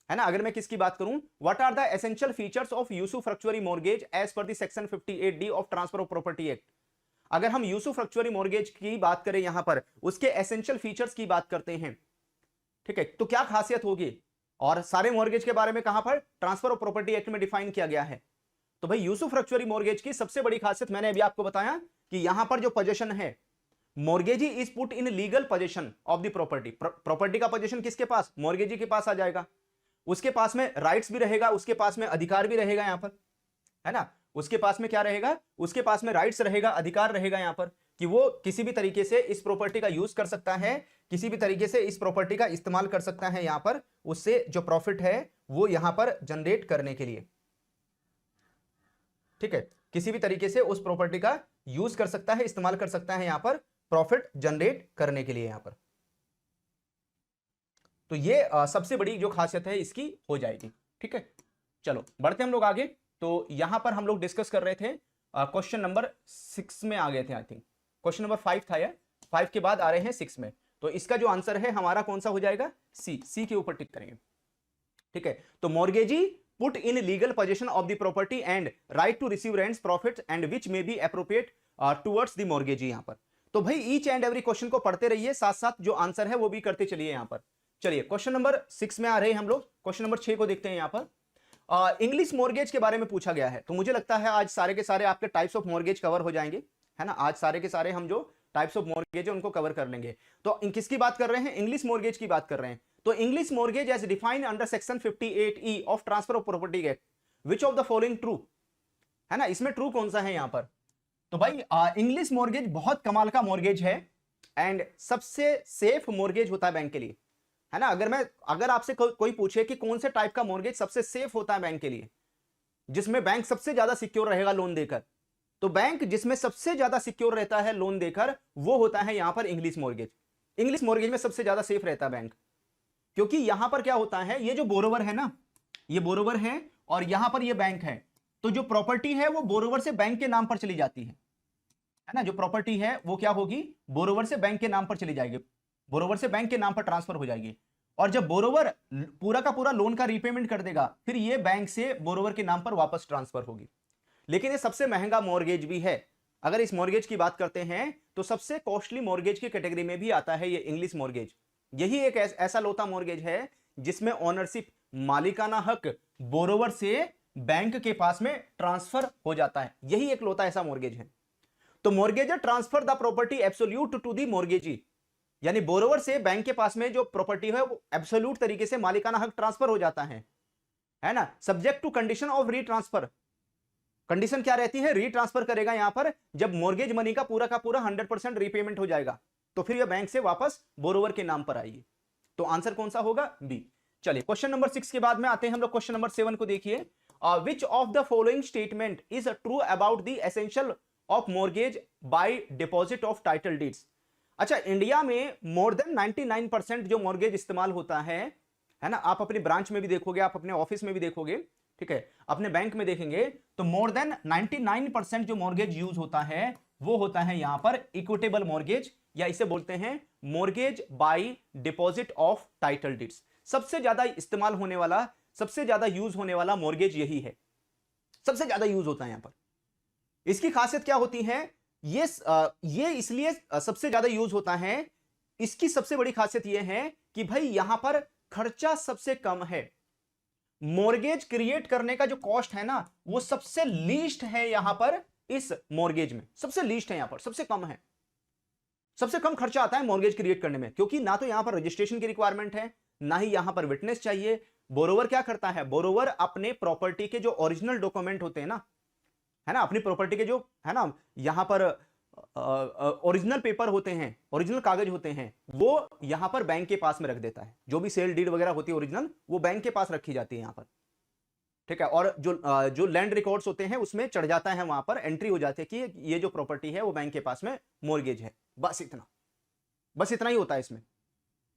है ना, अगर मैं किसकी बात करूं, what are the essential features of usufructuary mortgage as per the section 58D of transfer of property act. अगर हम यूसुफ्रक्चुअरी मॉर्गेज की बात करें यहां पर, उसके एसेंशियल फीचर्स की बात करते हैं, ठीक है, तो क्या खासियत होगी? और सारे मॉर्गेज के बारे में कहां पर? ट्रांसफर ऑफ प्रॉपर्टी एक्ट में डिफाइन किया गया है। तो भाई यूसुफ्रक्चुअरी मॉर्गेज की सबसे बड़ी खासियत मैंने अभी आपको बताया कि यहां पर जो पोजीशन है, mortgagee is put in legal possession of the property. Property का पोजीशन किसके पास? मॉर्गेजी के पास आ जाएगा। उसके पास में राइट्स भी रहेगा, उसके पास में अधिकार भी रहेगा यहां पर, है ना, उसके पास में क्या रहेगा? उसके पास में राइट्स रहेगा, अधिकार रहेगा यहां पर, कि वो किसी भी तरीके से इस प्रॉपर्टी का यूज कर सकता है, किसी भी तरीके से इस प्रॉपर्टी का इस्तेमाल कर सकता है यहां पर, उससे जो प्रॉफिट है वो यहां पर जनरेट करने के लिए, ठीक है, किसी भी तरीके से उस प्रॉपर्टी का यूज कर सकता है, इस्तेमाल कर सकता है यहां पर प्रॉफिट जनरेट करने के लिए यहां पर। तो ये सबसे बड़ी जो खासियत है इसकी हो जाएगी, ठीक है। चलो बढ़ते हम लोग आगे। तो यहां पर हम लोग डिस्कस कर रहे थे क्वेश्चन नंबर 6 में आ गए थे, आई थिंक क्वेश्चन नंबर 5 था, या 5 के बाद आ रहे हैं 6 में। तो इसका जो आंसर है हमारा कौन सा हो जाएगा? सी के ऊपर टिक करेंगे, ठीक है। तो mortgagee put in legal possession of the property and right to receive rents profits and which may be appropriate towards the mortgagee यहां पर। तो भाई ईच एंड एवरी क्वेश्चन को पढ़ते रहिए, साथ साथ जो आंसर है वो भी करते चलिए यहां पर। चलिए क्वेश्चन नंबर 6 में आ रहे हैं हम लोग, क्वेश्चन नंबर 6 को देखते हैं यहां पर। इंग्लिश मॉर्गेज के बारे में पूछा गया है, तो मुझे लगता है आज सारे के सारे आपके टाइप्स ऑफ मॉर्गेज कवर हो जाएंगे, है ना, आज सारे के सारे हम जो टाइप्स ऑफ मॉर्गेज है उनको कवर कर लेंगे। तो किसकी बात कर रहे हैं? इंग्लिश मॉर्गेज की बात कर रहे हैं। तो English mortgage as defined under section 58E of transfer of property act, which of the following true, है ना, इसमें ट्रू कौन सा है यहां पर? तो भाई इंग्लिश मॉर्गेज बहुत कमाल का मॉर्गेज है एंड सबसे सेफ मॉर्गेज होता है बैंक के लिए, है ना। अगर आपसे कोई पूछे कि कौन से टाइप का मॉर्गेज सबसे सेफ होता है बैंक के लिए, जिसमें बैंक सबसे ज्यादा सिक्योर रहेगा लोन देकर, तो बैंक जिसमें सबसे ज्यादा सिक्योर रहता है लोन देकर वो होता है यहां पर इंग्लिश मॉर्गेज। इंग्लिश मॉर्गेज में सबसे ज्यादा सेफ रहता है बैंक, क्योंकि यहां पर क्या होता है, ये जो बोरोवर है ना, ये बोरोवर है और यहां पर ये बैंक है, तो जो प्रॉपर्टी है वो बोरोवर से बैंक के नाम पर चली जाती है ना, जो प्रॉपर्टी है वो क्या होगी, बोरोवर से बैंक के नाम पर चली जाएगी, बोरोवर से बैंक के नाम पर ट्रांसफर हो जाएगी। और जब बोरोवर पूरा का पूरा लोन का रीपेमेंट कर देगा, फिर ये बैंक से बोरोवर के नाम पर वापस ट्रांसफर होगी। लेकिन ये सबसे महंगा मॉर्गेज भी है। अगर इस मॉर्गेज की बात करते हैं तो सबसे कॉस्टली मॉर्गेज की कैटेगरी में भी आता है ये इंग्लिश मॉर्गेज। यही एक ऐसा लोता मॉर्गेज है जिसमें ओनरशिप, मालिकाना हक बोरोवर से बैंक के पास में ट्रांसफर हो जाता है। यही एक लोता ऐसा मॉर्गेज है। तो mortgagor transfer the property absolute to the mortgagee, यानी बोरोवर से बैंक के पास में जो प्रॉपर्टी है वो एब्सोल्यूट तरीके से मालिकाना हक ट्रांसफर हो जाता है ना, subject to condition of retransfer. Condition क्या रहती है, रीट्रांसफर करेगा यहां पर जब मॉर्गेज मनी का पूरा 100% रीपेमेंट हो जाएगा, तो फिर यह बैंक से वापस बोरोवर के नाम पर आएगी। तो आंसर कौन सा होगा, बी। चलिए क्वेश्चन नंबर 6 के बाद में आते हैं हम लोग क्वेश्चन नंबर 7 को। देखिए, which of the following statement is true about the essential of mortgage by deposit of title deeds. अच्छा, इंडिया में मोर देन 99% जो मॉर्गेज इस्तेमाल होता है ना, आप अपने ब्रांच में भी देखोगे, आप अपने ऑफिस में भी देखोगे, ठीक है, अपने बैंक में देखेंगे तो मोर देन 99% जो मॉर्गेज यूज होता है वो होता है यहां पर इक्विटेबल मॉर्गेज, या इसे बोलते हैं mortgage by deposit of title deeds. सबसे ज्यादा इस्तेमाल होने वाला, सबसे ज्यादा यूज होने वाला मॉर्गेज यही है, सबसे ज्यादा यूज होता है यहां पर। इसकी खासियत क्या होती है, ये इसलिए सबसे ज्यादा यूज होता है, इसकी सबसे बड़ी खासियत यह है कि भाई यहां पर खर्चा सबसे कम है। मॉर्गेज क्रिएट करने का जो कॉस्ट है ना, वो सबसे लीस्ट है यहां पर, इस मॉर्गेज में सबसे लीस्ट है, यहां पर सबसे कम है, सबसे कम खर्चा आता है मॉर्गेज क्रिएट करने में, क्योंकि ना तो यहां पर रजिस्ट्रेशन की रिक्वायरमेंट है, ना ही यहां पर विटनेस चाहिए। बोरोवर क्या करता है, बोरोवर अपने प्रॉपर्टी के जो ओरिजिनल डॉक्यूमेंट होते हैं ना, है ना, अपनी प्रॉपर्टी के जो है ना यहां पर ओरिजिनल पेपर होते हैं, ओरिजिनल कागज होते हैं, वो यहां पर बैंक के पास में रख देता है। जो भी सेल डीड वगैरह होती है ओरिजिनल, वो बैंक के पास रखी जाती है यहां पर, ठीक है। और जो लैंड रिकॉर्ड्स होते हैं उसमें चढ़ जाता है, वहां पर एंट्री हो जाती है कि ये जो प्रॉपर्टी है वो बैंक के पास में मॉर्गेज है। बस इतना ही होता है इसमें।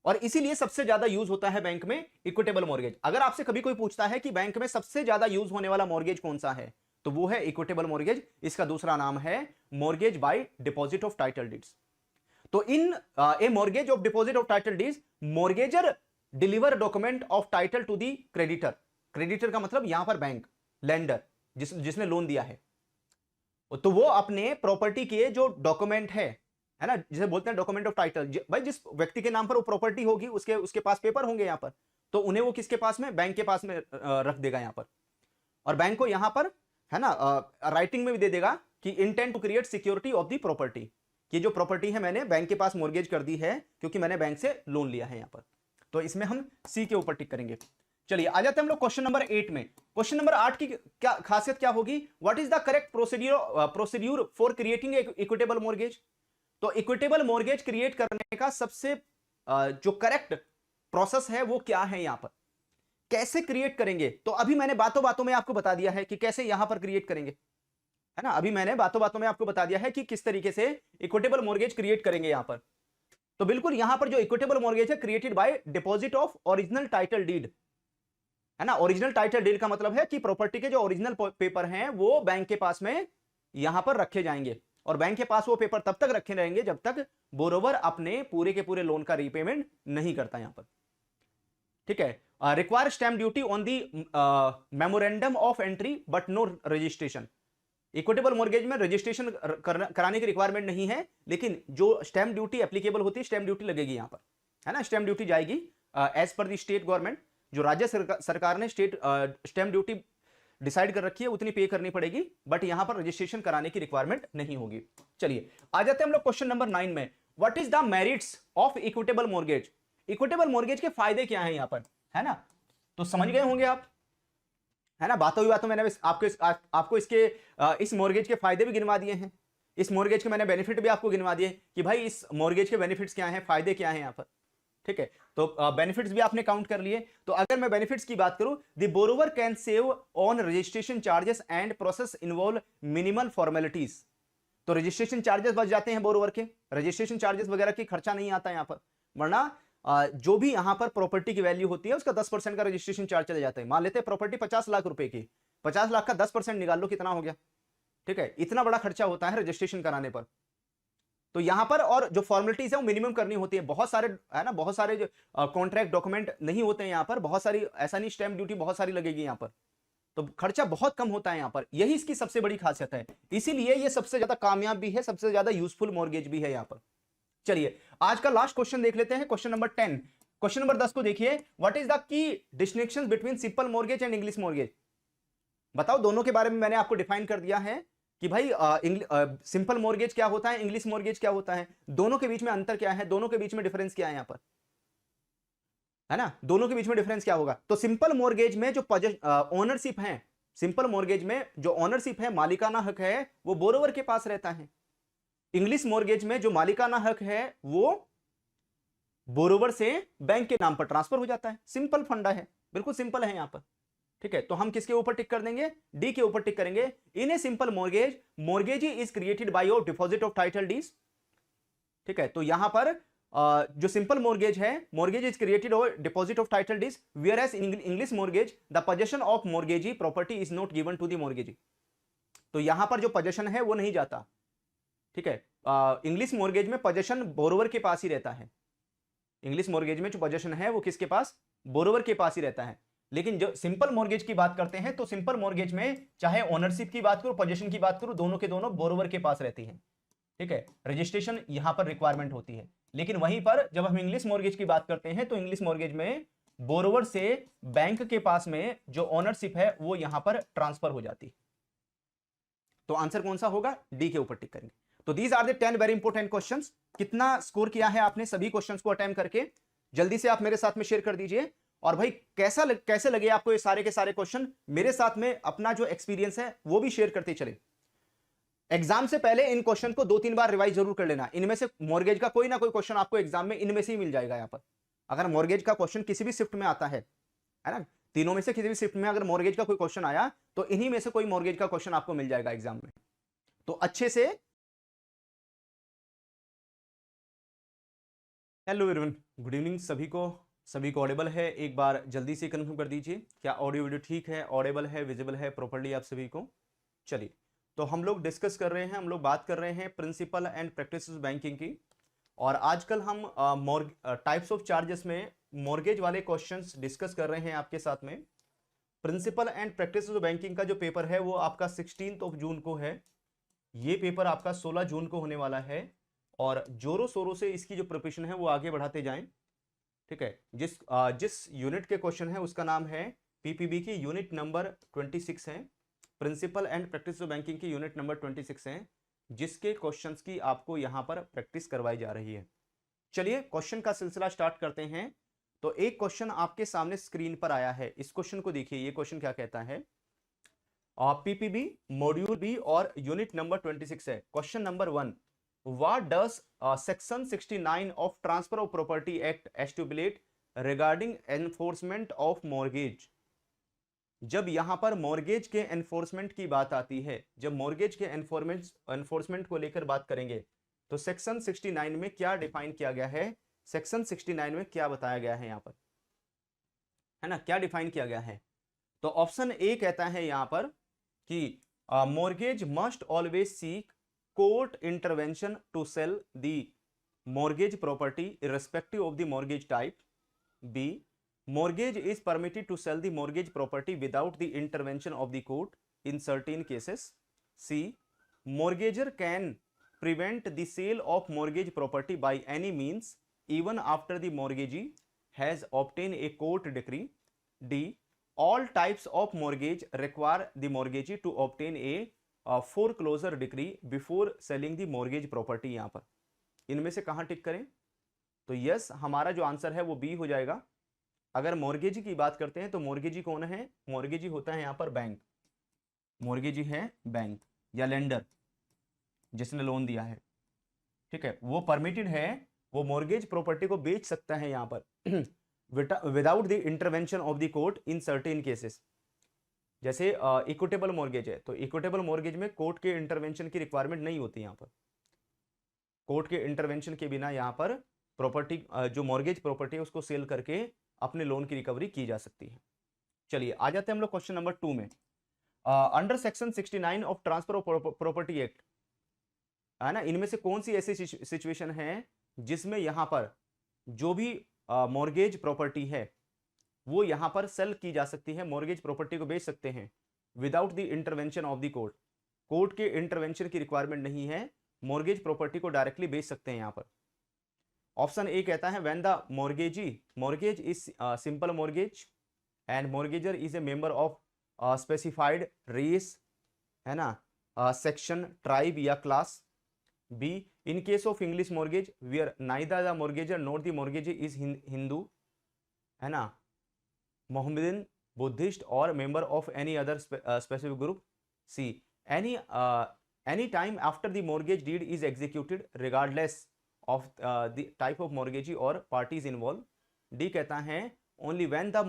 और इसीलिए सबसे ज्यादा यूज होता है बैंक में इक्विटेबल मॉर्गेज। अगर आपसे कभी कोई पूछता है कि बैंक में सबसे ज्यादा यूज होने वाला मॉर्गेज कौन सा है, तो वो है इक्विटेबल मॉर्गेज। इसका दूसरा नाम है mortgage by deposit of title deeds. तो in a mortgage of deposit of title deeds, mortgagor deliver document of title to the creditor. Creditor का मतलब यहां पर बैंक, लेंडर, जिसने लोन दिया है, तो वो अपने प्रॉपर्टी के जो डॉक्यूमेंट है ना, जिसे बोलते हैं डॉक्यूमेंट ऑफ टाइटल, भाई जिस व्यक्ति के नाम पर वो प्रॉपर्टी होगी उसके पास पेपर होंगे यहां पर, तो उन्हें वो किसके पास में, बैंक के पास में रख देगा यहां पर। और बैंक को यहां पर है ना राइटिंग में भी दे देगा कि intent to create security of the property, कि जो प्रॉपर्टी है मैंने बैंक के पास मॉर्गेज कर दी है क्योंकि मैंने बैंक से लोन लिया है यहां पर। तो इसमें हम सी के ऊपर टिक करेंगे। चलिए आ जाते हैं हम लोग क्वेश्चन नंबर 8 में। क्वेश्चन नंबर 8 की क्या खासियत क्या होगी, what is the correct procedure for creating equitable mortgage. तो इक्विटेबल मॉर्गेज क्रिएट करने का सबसे जो करेक्ट प्रोसेस है वो क्या है, यहां पर कैसे क्रिएट करेंगे। तो अभी मैंने बातों बातों में आपको बता दिया है कि कैसे यहां पर क्रिएट करेंगे, है ना। अभी मैंने बातों बातों में आपको बता दिया है कि किस तरीके से इक्विटेबल मॉर्गेज क्रिएट करेंगे यहां पर। तो बिल्कुल यहां पर जो इक्विटेबल मॉर्गेज है, created by deposit of original title deed, है ना। ओरिजिनल टाइटल डीड का मतलब है कि प्रॉपर्टी के जो ओरिजिनल पेपर हैं वो बैंक के पास में यहां पर रखे जाएंगे, और बैंक के पास वो पेपर तब तक रखे रहेंगे जब तक बोरोवर अपने पूरे के पूरे लोन का रीपेमेंट नहीं करता यहां पर, ठीक है। Require stamp duty on the memorandum of entry but no registration. Equitable mortgage में रजिस्ट्रेशन कराने की रिक्वायरमेंट नहीं है, लेकिन जो स्टैम्प ड्यूटी एप्लीकेबल होती है, स्टैम्प ड्यूटी लगेगी यहां पर, है ना। स्टैम्प ड्यूटी जाएगी एज पर दी स्टेट गवर्नमेंट, जो राज्य सरकार ने स्टैम्प ड्यूटी डिसाइड कर रखी है उतनी पे करनी पड़ेगी, बट यहां पर रजिस्ट्रेशन कराने की रिक्वायरमेंट नहीं होगी। चलिए आ जाते हैं हम लोग क्वेश्चन नंबर 9 में। What is the merits of equitable mortgage. Equitable mortgage के फायदे क्या हैं यहां पर, है ना। तो समझ गए होंगे आप, है ना। बातों ही बातों मैंने आपको इसके इस मॉर्गेज के फायदे भी गिनवा दिए हैं, इस मॉर्गेज के मैंने बेनिफिट भी आपको गिनवा दिए कि भाई इस मॉर्गेज के बेनिफिट्स क्या हैं, फायदे क्या हैं यहां पर, ठीक है। तो बेनिफिट्स भी आपने काउंट कर लिए। तो अगर मैं बेनिफिट्स की बात करूं, the borrower can save on registration charges and process involve minimal formalities. तो रजिस्ट्रेशन चार्जेस बच जाते हैं बोरोवर के, रजिस्ट्रेशन चार्जेस वगैरह की खर्चा नहीं आता यहां पर, वरना जो भी यहां पर प्रॉपर्टी की वैल्यू होती है उसका 10% का रजिस्ट्रेशन चार्ज चले जाता है। मान लेते हैं प्रॉपर्टी 50 लाख रुपए की, 50 लाख का 10% निकाल लो, कितना हो गया, ठीक है, इतना बड़ा खर्चा होता है रजिस्ट्रेशन कराने पर। तो यहां पर और जो फॉर्मेलिटीज है वो मिनिमम करनी होती है, बहुत सारे है ना, बहुत सारे जो कॉन्ट्रैक्ट डॉक्यूमेंट नहीं होते हैं यहां पर, बहुत सारी, ऐसा नहीं स्टैंप ड्यूटी बहुत सारी लगेगी यहां पर, तो खर्चा बहुत कम होता है यहां पर, यही इसकी सबसे बड़ी खासियत है, इसीलिए ये सबसे ज्यादा कामयाब भी है, सबसे ज्यादा यूजफुल मॉर्गेज भी है यहां पर। चलिए आज का लास्ट क्वेश्चन देख लेते हैं, क्वेश्चन नंबर 10। क्वेश्चन नंबर 10 को देखिए, what is the key distinction between simple mortgage and English mortgage. बताओ, दोनों के बारे में मैंने आपको डिफाइन कर दिया है कि भाई सिंपल मॉर्गेज क्या होता है, इंग्लिश मॉर्गेज क्या होता है, दोनों के बीच में अंतर क्या है, दोनों के बीच में डिफरेंस क्या है यहां पर, है ना, दोनों के बीच में डिफरेंस क्या होगा। तो सिंपल मॉर्गेज में जो ओनरशिप है, सिंपल मॉर्गेज में जो ओनरशिप है, मालिकाना हक है, वो बोरोवर के पास रहता है। इंग्लिश मॉर्गेज में जो मालिकाना हक है वो बोरोवर से बैंक के नाम पर ट्रांसफर हो जाता है। सिंपल फंडा है, बिल्कुल सिंपल है यहां पर, ठीक है। तो हम किसके ऊपर टिक कर देंगे, डी के ऊपर टिक करेंगे। In a simple mortgage, mortgage is created by your deposit of title deeds, ठीक है। तो यहां पर जो सिंपल मॉर्गेज है, मॉर्गेज इज क्रिएटेड और deposit of title deeds, whereas in English mortgage the possession of mortgagee property is not given to the mortgagee. तो यहां पर जो पोजेशन है वो नहीं जाता, ठीक है। इंग्लिश मॉर्गेज में पोजेशन बोरोवर के पास ही रहता है, इंग्लिश मॉर्गेज में जो पोजेशन है वो किसके पास, बोरोवर के पास ही रहता है। लेकिन जो सिंपल मॉर्गेज की बात करते हैं, तो सिंपल मॉर्गेज में चाहे ओनरशिप की बात करो, पोजेशन की बात करो, दोनों के दोनों बोरोवर के पास रहती है, ठीक है। रजिस्ट्रेशन यहां पर रिक्वायरमेंट होती है। लेकिन वहीं पर जब हम इंग्लिश मॉर्गेज की बात करते हैं, तो इंग्लिश मॉर्गेज में बोरोवर से बैंक के पास में जो ओनरशिप है वो यहां पर ट्रांसफर हो जाती है। तो आंसर कौन सा होगा, डी के ऊपर टिक करेंगे। तो these are the 10 very important questions. कितना स्कोर किया है आपने सभी क्वेश्चंस को अटेम्प्ट करके, जल्दी से आप मेरे साथ में शेयर कर दीजिए। और भाई कैसे लगे आपको ये सारे के सारे क्वेश्चन, मेरे साथ में अपना जो एक्सपीरियंस है वो भी शेयर करते चले। एग्जाम से पहले इन क्वेश्चन को 2-3 बार रिवाइज जरूर कर लेना। इनमें से मॉर्गेज का कोई ना कोई क्वेश्चन आपको एग्जाम में इनमें से ही मिल जाएगा। यहां पर अगर मॉर्गेज का क्वेश्चन किसी भी शिफ्ट में आता है ना, तीनों में से किसी भी शिफ्ट में अगर मॉर्गेज का कोई क्वेश्चन आया तो इन्हीं में से कोई मॉर्गेज का क्वेश्चन आपको मिल जाएगा एग्जाम में। तो अच्छे से, हेलो एवरीवन, गुड इवनिंग सभी को ऑडिबल है, एक बार जल्दी से कंफर्म कर दीजिए क्या ऑडियो वीडियो ठीक है, ऑडिबल है, विजिबल है प्रॉपर्ली आप सभी को। चलिए, तो हम लोग डिस्कस कर रहे हैं, हम लोग बात कर रहे हैं प्रिंसिपल एंड प्रैक्टिस बैंकिंग की। और आजकल हम टाइप्स ऑफ चार्जेस में मॉर्गेज वाले क्वेश्चंस डिस्कस कर रहे हैं आपके साथ में। प्रिंसिपल एंड प्रैक्टिस बैंकिंग का जो पेपर है वो आपका 16 जून को है, ये पेपर आपका 16 जून को होने वाला है। और जोरों शोरों से इसकी जो प्रिपरेशन है वो आगे बढ़ाते जाएं, ठीक है। जिस यूनिट के क्वेश्चन है उसका नाम है पीपीबी की यूनिट नंबर 26 है, प्रिंसिपल एंड प्रैक्टिस बैंकिंग की यूनिट नंबर 26 है, जिसके क्वेश्चंस की आपको यहां पर प्रैक्टिस करवाई जा रही है। चलिए क्वेश्चन का सिलसिला स्टार्ट करते हैं। तो एक क्वेश्चन आपके सामने स्क्रीन पर आया है, इस क्वेश्चन को देखिए। ये क्वेश्चन क्या कहता है, पीपीबी मॉड्यूल बी और यूनिट नंबर 26 है। Question number 1, what does section 69 of transfer of property act stipulate regarding enforcement of mortgage. जब यहां पर मॉर्गेज के एनफोर्समेंट की बात आती है, जब मॉर्गेज के एनफोर्समेंट को लेकर बात करेंगे, तो सेक्शन 69 में क्या डिफाइन किया गया है, सेक्शन 69 में क्या बताया गया है यहां पर, है ना, क्या डिफाइन किया गया है। तो ऑप्शन ए कहता है यहां पर कि mortgage must always seek court intervention to sell the mortgage property irrespective of the mortgage type. B, mortgage is permitted to sell the mortgage property without the intervention of the court in certain cases. C, mortgager can prevent the sale of mortgage property by any means even after the mortgagee has obtained a court decree. D, all types of mortgage require the mortgagee to obtain a foreclosure decree before selling the mortgage property। यहाँ पर इनमें से कहाँ टिक करें, तो yes हमारा जो answer है वो बी हो जाएगा। अगर मॉर्गेजी की बात करते हैं तो मॉर्गेजी कौन है, मॉर्गेजी होता है यहां पर बैंक, मॉर्गेजी है बैंक या लेंडर जिसने लोन दिया है, ठीक है। वो परमिटेड है, वो मॉर्गेज प्रॉपर्टी को बेच सकता है यहां पर without the intervention of the court in certain cases. जैसे इक्विटेबल मॉर्गेज है, तो इक्विटेबल मॉर्गेज में कोर्ट के इंटरवेंशन की रिक्वायरमेंट नहीं होती, यहां पर कोर्ट के इंटरवेंशन के बिना यहां पर प्रॉपर्टी जो मॉर्गेज प्रॉपर्टी है उसको सेल करके अपने लोन की रिकवरी की जा सकती है। चलिए आ जाते हैं हम लोग क्वेश्चन नंबर 2 में। Under section 69 of transfer of property act, है ना, इनमें से कौन सी ऐसी सिचुएशन है जिसमें यहां पर जो भी मॉर्गेज प्रॉपर्टी है वो यहां पर सेल की जा सकती है, मॉर्गेज प्रॉपर्टी को बेच सकते हैं without the intervention of the court. Court के इंटरवेंशन की रिक्वायरमेंट नहीं है, मॉर्गेज प्रॉपर्टी को डायरेक्टली बेच सकते हैं यहां पर। ऑप्शन ए कहता है when the mortgage is simple mortgage and mortgagor is a member of specified race, है ना, सेक्शन, ट्राइब या class. B, in case of English mortgage where neither the mortgagor not the mortgage is Hindu, है ना, Mohammedan, Buddhist और member of any other specific group. C, any time after the mortgage deed is executed regardless of the type of mortgagee or parties involved. D कहता है only when the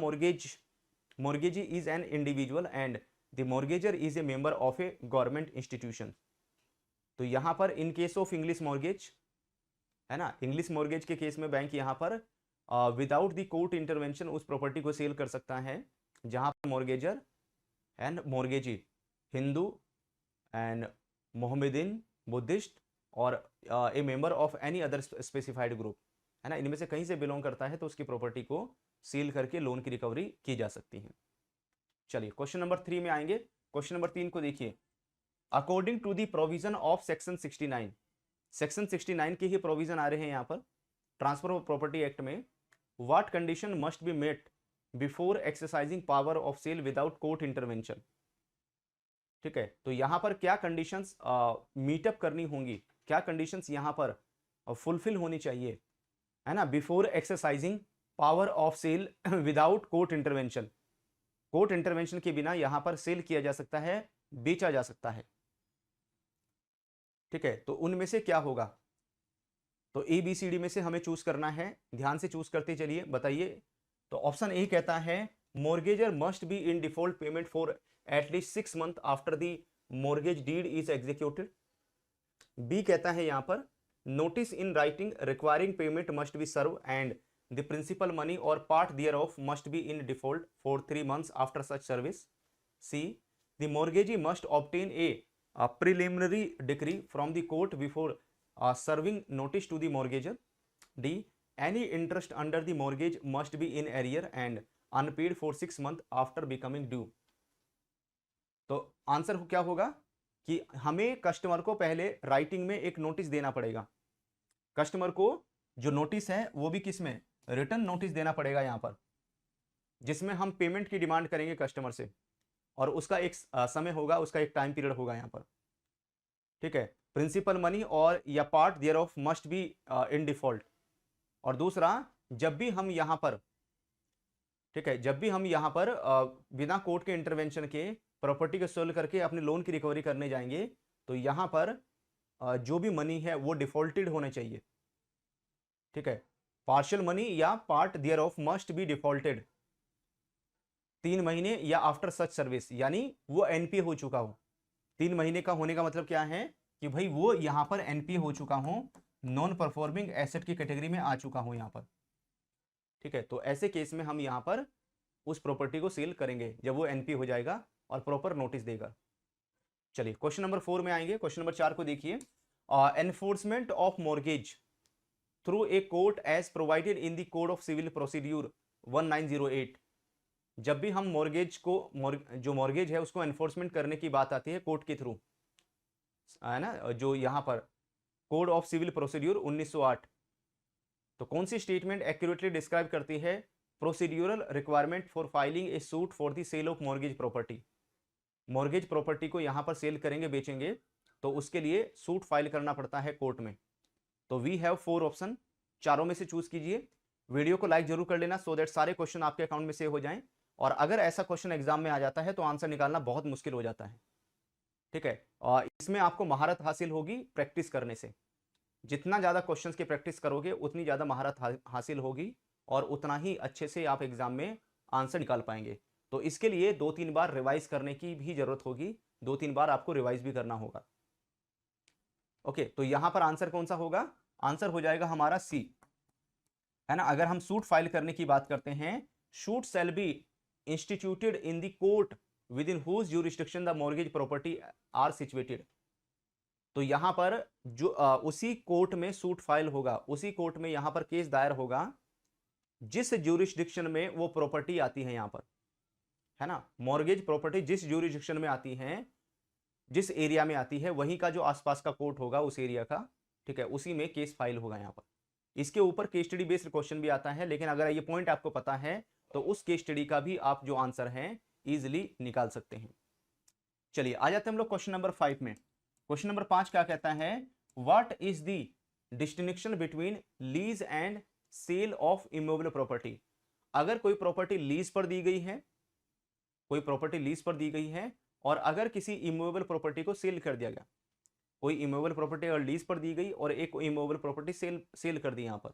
mortgagee is an individual and the mortgager is a member of a government institution. तो यहां पर in case of English mortgage, है ना, English mortgage के case में bank यहां पर विदाउट द कोर्ट इंटरवेंशन उस प्रॉपर्टी को सेल कर सकता है जहां पर mortgagor and mortgagee Hindu and Mohammedan, Buddhist or a member of any other specified group, है ना, इनमें से कहीं से बिलोंग करता है तो उसकी प्रॉपर्टी को सील करके लोन की रिकवरी की जा सकती है। चलिए क्वेश्चन नंबर 3 में आएंगे। क्वेश्चन नंबर 3 को देखिए, according to the provision of section 69, section 69 के ही प्रोविजन आ रहे हैं यहाँ पर ट्रांसफर ऑफ प्रॉपर्टी एक्ट में, what condition must be met before exercising power of sale without court intervention. ठीक है, तो यहां पर क्या कंडीशंस मीटअप करनी होंगी, क्या कंडीशंस यहां पर फुलफिल होनी चाहिए, है ना, before exercising power of sale without court intervention. Court intervention के बिना यहां पर सेल किया जा सकता है, बेचा जा सकता है। ठीक है, तो उनमें से क्या होगा, तो ABCD में से हमें चूज करना है, ध्यान से चूज करते चलिए, बताइए। तो ऑप्शन ए कहता है mortgagor must be in default payment for at least 6 months after the mortgage deed is executed. B कहता है यहां पर notice in writing requiring payment must be served and the principal money or part thereof must be in default for 3 months after such service. C, the mortgagee must obtain a preliminary decree from the court before serving notice to the mortgager. D, any interest under the mortgage must be in arrear and unpaid for 6 months after becoming due. तो answer क्या होगा कि हमें customer को पहले writing में एक notice देना पड़ेगा, कस्टमर को जो नोटिस है वो भी किस में, रिटर्न नोटिस देना पड़ेगा यहां पर, जिसमें हम पेमेंट की डिमांड करेंगे कस्टमर से और उसका एक समय होगा, उसका एक टाइम पीरियड होगा यहां पर। ठीक है, प्रिंसिपल मनी और या part thereof must be in default. और दूसरा, जब भी हम यहां पर, ठीक है, जब भी हम यहां पर बिना कोर्ट के इंटरवेंशन के प्रॉपर्टी को सेल करके अपने लोन की रिकवरी करने जाएंगे तो यहां पर जो भी मनी है वो डिफॉल्टेड होने चाहिए। ठीक है, पार्शियल मनी या part thereof must be defaulted 3 महीने या आफ्टर सच सर्विस, यानी वो एनपीए हो चुका हो। 3 महीने का होने का मतलब क्या है कि भाई वो यहां पर एनपीए हो चुका हो, नॉन परफॉर्मिंग एसेट की कैटेगरी में आ चुका हो यहां पर। ठीक है, तो ऐसे केस में हम यहां पर उस प्रॉपर्टी को सेल करेंगे जब वो एनपीए हो जाएगा और प्रॉपर नोटिस देगा। चलिए क्वेश्चन नंबर 4 में आएंगे। क्वेश्चन नंबर 4 को देखिए, enforcement of mortgage through a court as provided in the code of civil procedure 1908। जब भी हम मॉर्गेज को जो मॉर्गेज है उसको एनफोर्समेंट करने की बात आती है कोर्ट के थ्रू, है ना, जो यहां पर कोड ऑफ सिविल प्रोसीड्यूर 1908, तो कौन सी स्टेटमेंट एक्यूरेटली डिस्क्राइब करती है procedural requirement for filing a suit for the sale of mortgage property. Mortgage property को यहां पर सेल करेंगे, बेचेंगे, तो उसके लिए सूट फाइल करना पड़ता है कोर्ट में। तो वी हैव 4 ऑप्शन, चारों में से चूज कीजिए। वीडियो को लाइक जरूर कर लेना सो दैट सारे क्वेश्चन आपके अकाउंट में सेव हो जाएं, और अगर ऐसा क्वेश्चन एग्जाम में आ जाता है तो आंसर निकालना बहुत मुश्किल हो जाता है। ठीक है, और इसमें आपको महारत हासिल होगी प्रैक्टिस करने से। जितना ज्यादा क्वेश्चंस की प्रैक्टिस करोगे उतनी ज्यादा महारत हासिल होगी और उतना ही अच्छे से आप एग्जाम में आंसर निकाल पाएंगे। तो इसके लिए 2-3 बार रिवाइज करने की भी जरूरत होगी, 2-3 बार आपको रिवाइज भी करना होगा। ओके, तो यहां पर आंसर कौन सा होगा, आंसर हो जाएगा हमारा सी, है ना। अगर हम सूट फाइल करने की बात करते हैं, suit shall be instituted in the court within whose jurisdiction the mortgage property are situated. तो यहां पर जो उसी कोर्ट में सूट फाइल होगा, उसी कोर्ट में यहां पर केस दायर होगा जिस ज्यूरिसडिक्शन में वो प्रॉपर्टी आती है यहां पर, है ना। मॉर्गेज प्रॉपर्टी जिस ज्यूरिसडिक्शन में आती है, जिस एरिया में आती है, वहीं का जो आसपास का कोर्ट होगा उस एरिया का, ठीक है, उसी में केस फाइल होगा यहां पर। इसके ऊपर केस स्टडी बेस्ड क्वेश्चन भी आता है, लेकिन अगर ये पॉइंट आपको पता है तो उस केस स्टडी का भी आप जो आंसर है इजिली निकाल सकते हैं। चलिए आ जाते हैं हम लोग क्वेश्चन नंबर 5 में। क्वेश्चन नंबर 5 क्या कहता है, what is the distinction between lease and sale of immovable property. अगर कोई प्रॉपर्टी लीज पर दी गई है, कोई प्रॉपर्टी लीज पर दी गई है, और अगर किसी इमूवेबल प्रॉपर्टी को सेल कर दिया गया, कोई इमूवेबल प्रॉपर्टी अगर लीज पर दी गई और एक इमूवेबल प्रॉपर्टी सेल कर दी, यहां पर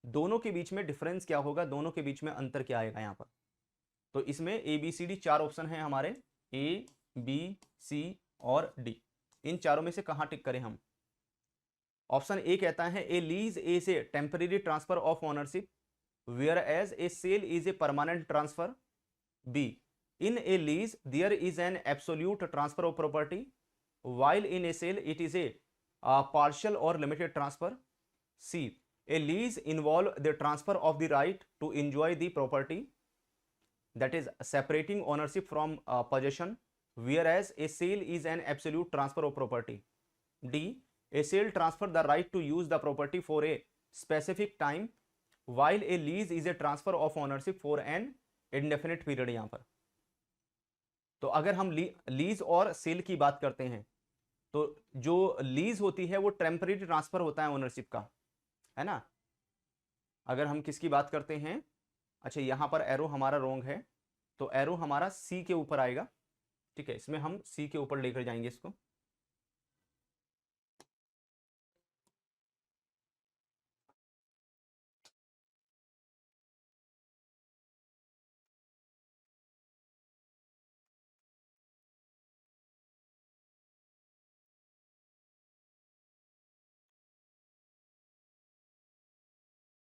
दोनों के बीच में डिफरेंस क्या होगा, दोनों के बीच में अंतर क्या आएगा यहां पर। तो इसमें A B C D 4 option है हमारे, ए बी सी और डी। इन चारों में से कहां टिक करें हम। ऑप्शन ए कहता है a lease is a temporary transfer of ownership whereas a sale is a permanent transfer. B in a lease there is an absolute transfer of property while in a sale it is a partial or limited transfer. C a lease involve the transfer of the right to enjoy the property, that is separating ownership from possession, whereas a sale is an absolute transfer of property. D a sale transfer the right to use the property for a specific time while a lease is a transfer of ownership for an indefinite period। यहां पर तो अगर हम lease और cell की बात करते हैं तो जो लीज होती है वो टेम्परेरी ट्रांसफर होता है ओनरशिप का, है ना। अगर हम किसकी बात करते हैं, अच्छा यहां पर एरो हमारा रॉन्ग है, तो एरो हमारा सी के ऊपर आएगा, ठीक है, इसमें हम सी के ऊपर लेकर जाएंगे इसको।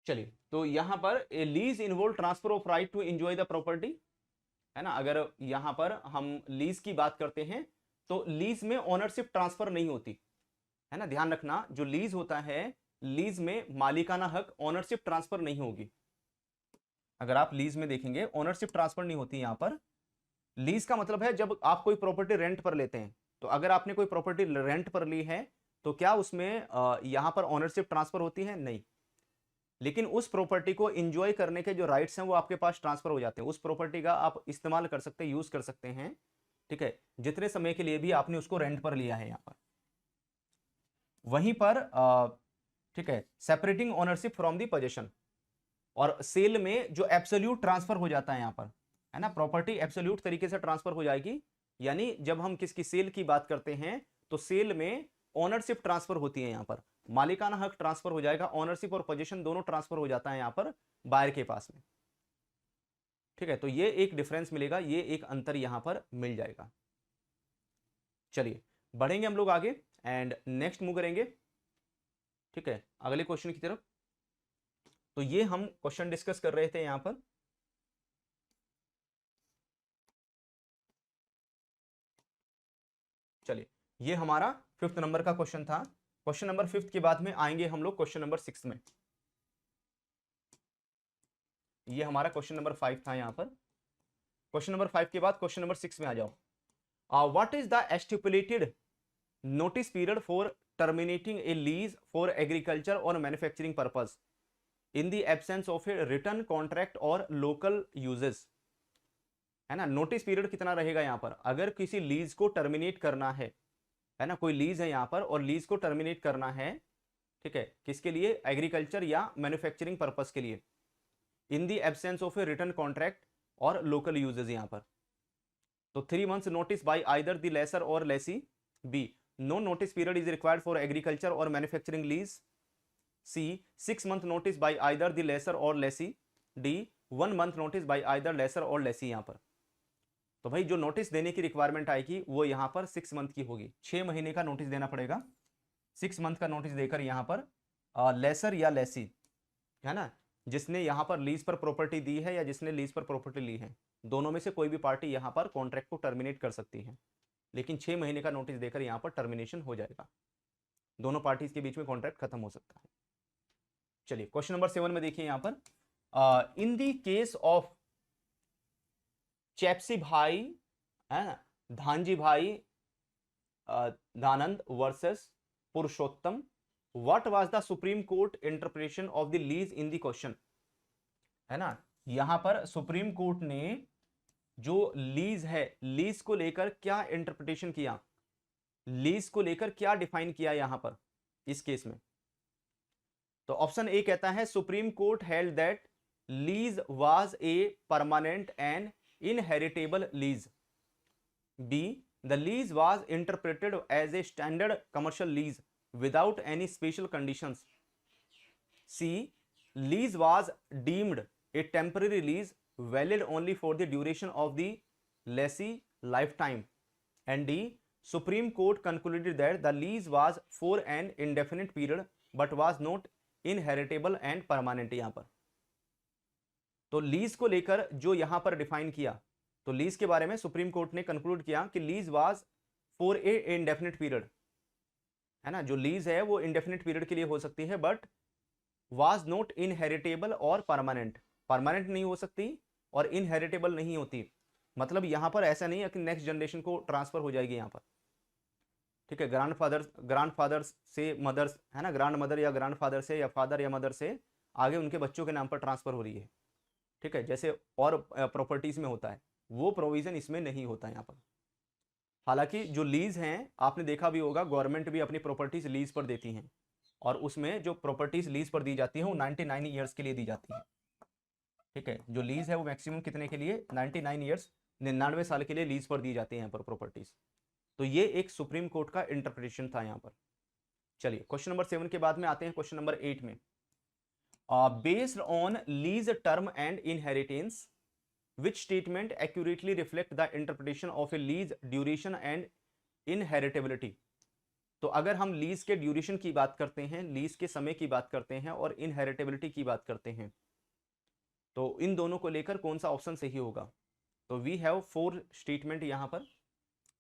चलिए तो यहां पर a lease involve transfer of right to enjoy the property, है ना। अगर यहां पर हम लीज की बात करते हैं तो लीज में ओनरशिप ट्रांसफर नहीं होती, है ना। ध्यान रखना, जो लीज होता है, लीज में मालिकाना हक, ओनरशिप ट्रांसफर नहीं होगी। अगर आप लीज में देखेंगे ओनरशिप ट्रांसफर नहीं होती यहां पर। लीज का मतलब है जब आप कोई प्रॉपर्टी रेंट पर लेते हैं, तो अगर आपने कोई प्रॉपर्टी रेंट पर ली है तो क्या उसमें यहां पर ओनरशिप ट्रांसफर होती है, नहीं। लेकिन उस प्रॉपर्टी को एंजॉय करने के जो राइट्स हैं वो आपके पास ट्रांसफर हो जाते हैं, उस प्रॉपर्टी का आप इस्तेमाल कर सकते हैं, यूज कर सकते हैं, ठीक है, जितने समय के लिए भी आपने उसको रेंट पर लिया है यहां पर। वहीं पर ठीक है, separating ownership from the possession, और सेल में जो एब्सोल्यूट ट्रांसफर हो जाता है यहां पर, है ना, प्रॉपर्टी एब्सोल्यूट तरीके से ट्रांसफर हो जाएगी। यानी जब हम किसकी सेल की बात करते हैं तो सेल में ओनरशिप ट्रांसफर होती है, यहां पर मालिकाना हक ट्रांसफर हो जाएगा, ओनरशिप और पोजीशन दोनों ट्रांसफर हो जाता है यहां पर बायर के पास में, ठीक है। तो ये एक डिफरेंस मिलेगा, ये एक अंतर यहां पर मिल जाएगा। चलिए बढ़ेंगे हम लोग आगे एंड नेक्स्ट मूव करेंगे, ठीक है, अगले क्वेश्चन की तरफ। तो ये हम क्वेश्चन डिस्कस कर रहे थे यहां पर, चलिए ये हमारा 5th नंबर का क्वेश्चन था। क्वेश्चन नंबर 5th के बाद में आएंगे हम लोग क्वेश्चन नंबर 6 में। ये हमारा क्वेश्चन नंबर 5 था यहां पर। क्वेश्चन नंबर 5 के बाद क्वेश्चन नंबर 6 में आ जाओ। What is the stipulated notice period for terminating a lease for agriculture or manufacturing purpose in the absence of a written contract or local usages, है ना। नोटिस पीरियड कितना रहेगा यहां पर, अगर किसी लीज को टर्मिनेट करना है ना, कोई लीज है यहां पर और लीज को टर्मिनेट करना है, ठीक है, किसके लिए, एग्रीकल्चर या मैन्युफैक्चरिंग पर्पस के लिए, in the absence of a written contract or local usages यहां पर। तो 3 months notice by either the lessor or lessee. B no notice period is required for agriculture or manufacturing lease. C 6 month notice by either the lessor or lessee. D 1 month notice by either lessor or lessee. यहां पर तो भाई जो notice देने की requirement आएगी वो यहां पर 6 month की होगी, 6 महीने का नोटिस देना पड़ेगा। 6 month का नोटिस देकर यहां पर लेसर या लेसी, है ना, जिसने यहां पर लीज पर प्रॉपर्टी दी है या जिसने लीज पर प्रॉपर्टी ली है, दोनों में से कोई भी पार्टी यहाँ पर कॉन्ट्रैक्ट को टर्मिनेट कर सकती है, लेकिन 6 महीने का नोटिस देकर यहाँ पर टर्मिनेशन हो जाएगा, दोनों पार्टीज के बीच में कॉन्ट्रैक्ट खत्म हो सकता है। चलिए क्वेश्चन नंबर 7 में देखिए यहाँ पर in the case of Chapsi Bhai है ना, Dhanji Bhai Danad versus Purushottam, what was the supreme Court interpretation of the lease in the question, है ना। यहां पर सुप्रीम कोर्ट ने जो लीज है, लीज को लेकर क्या इंटरप्रिटेशन किया, लीज को लेकर क्या डिफाइन किया यहां पर इस केस में। तो ऑप्शन ए कहता है Supreme Court held that lease was a permanent and inheritable lease. B, the lease was interpreted as a standard commercial lease without any special conditions. C, lease was deemed a temporary lease valid only for the duration of the lessee lifetime. And D, Supreme Court concluded that the lease was for an indefinite period but was not inheritable and permanent। यहां पर तो lease को लेकर जो यहां पर define किया, तो लीज के बारे में सुप्रीम कोर्ट ने कंक्लूड किया कि lease was for a indefinite period, है ना। जो लीज है वो इंडेफिनिट पीरियड के लिए हो सकती है, बट वाज नॉट इनहेरिटेबल और परमानेंट, परमानेंट नहीं हो सकती और इनहेरिटेबल नहीं होती। मतलब यहां पर ऐसा नहीं है कि नेक्स्ट जनरेशन को ट्रांसफर हो जाएगी यहां पर, ठीक है। ग्रांडफादर से मदर्स, है ना, ग्रांड मदर या ग्रांडफादर से या फादर या मदर से आगे उनके बच्चों के नाम पर ट्रांसफर हो रही है, ठीक है, जैसे और प्रॉपर्टीज में होता है, वो प्रोविजन इसमें नहीं होता यहाँ पर। हालांकि जो लीज हैं, आपने देखा भी होगा, गवर्नमेंट भी अपनी प्रॉपर्टीज लीज पर देती हैं, और उसमें जो प्रॉपर्टीज लीज पर दी जाती है वो 99 ईयर्स के लिए दी जाती है, ठीक है। जो लीज है वो मैक्सिमम कितने के लिए, 99 ईयर्स, 99 साल के लिए लीज पर दी जाती है यहाँ पर प्रॉपर्टीज। तो ये एक सुप्रीम कोर्ट का इंटरप्रिटेशन था यहाँ पर। चलिए क्वेश्चन नंबर 7 के बाद में आते हैं क्वेश्चन नंबर 8 में। Based on lease term and inheritance which statement accurately reflect the interpretation of a lease duration and inheritability। तो अगर हम लीज के ड्यूरेशन की बात करते हैं, लीज के समय की बात करते हैं और इनहेरिटेबिलिटी की बात करते हैं, तो इन दोनों को लेकर कौन सा ऑप्शन सही होगा। तो वी हैव 4 स्टेटमेंट यहां पर।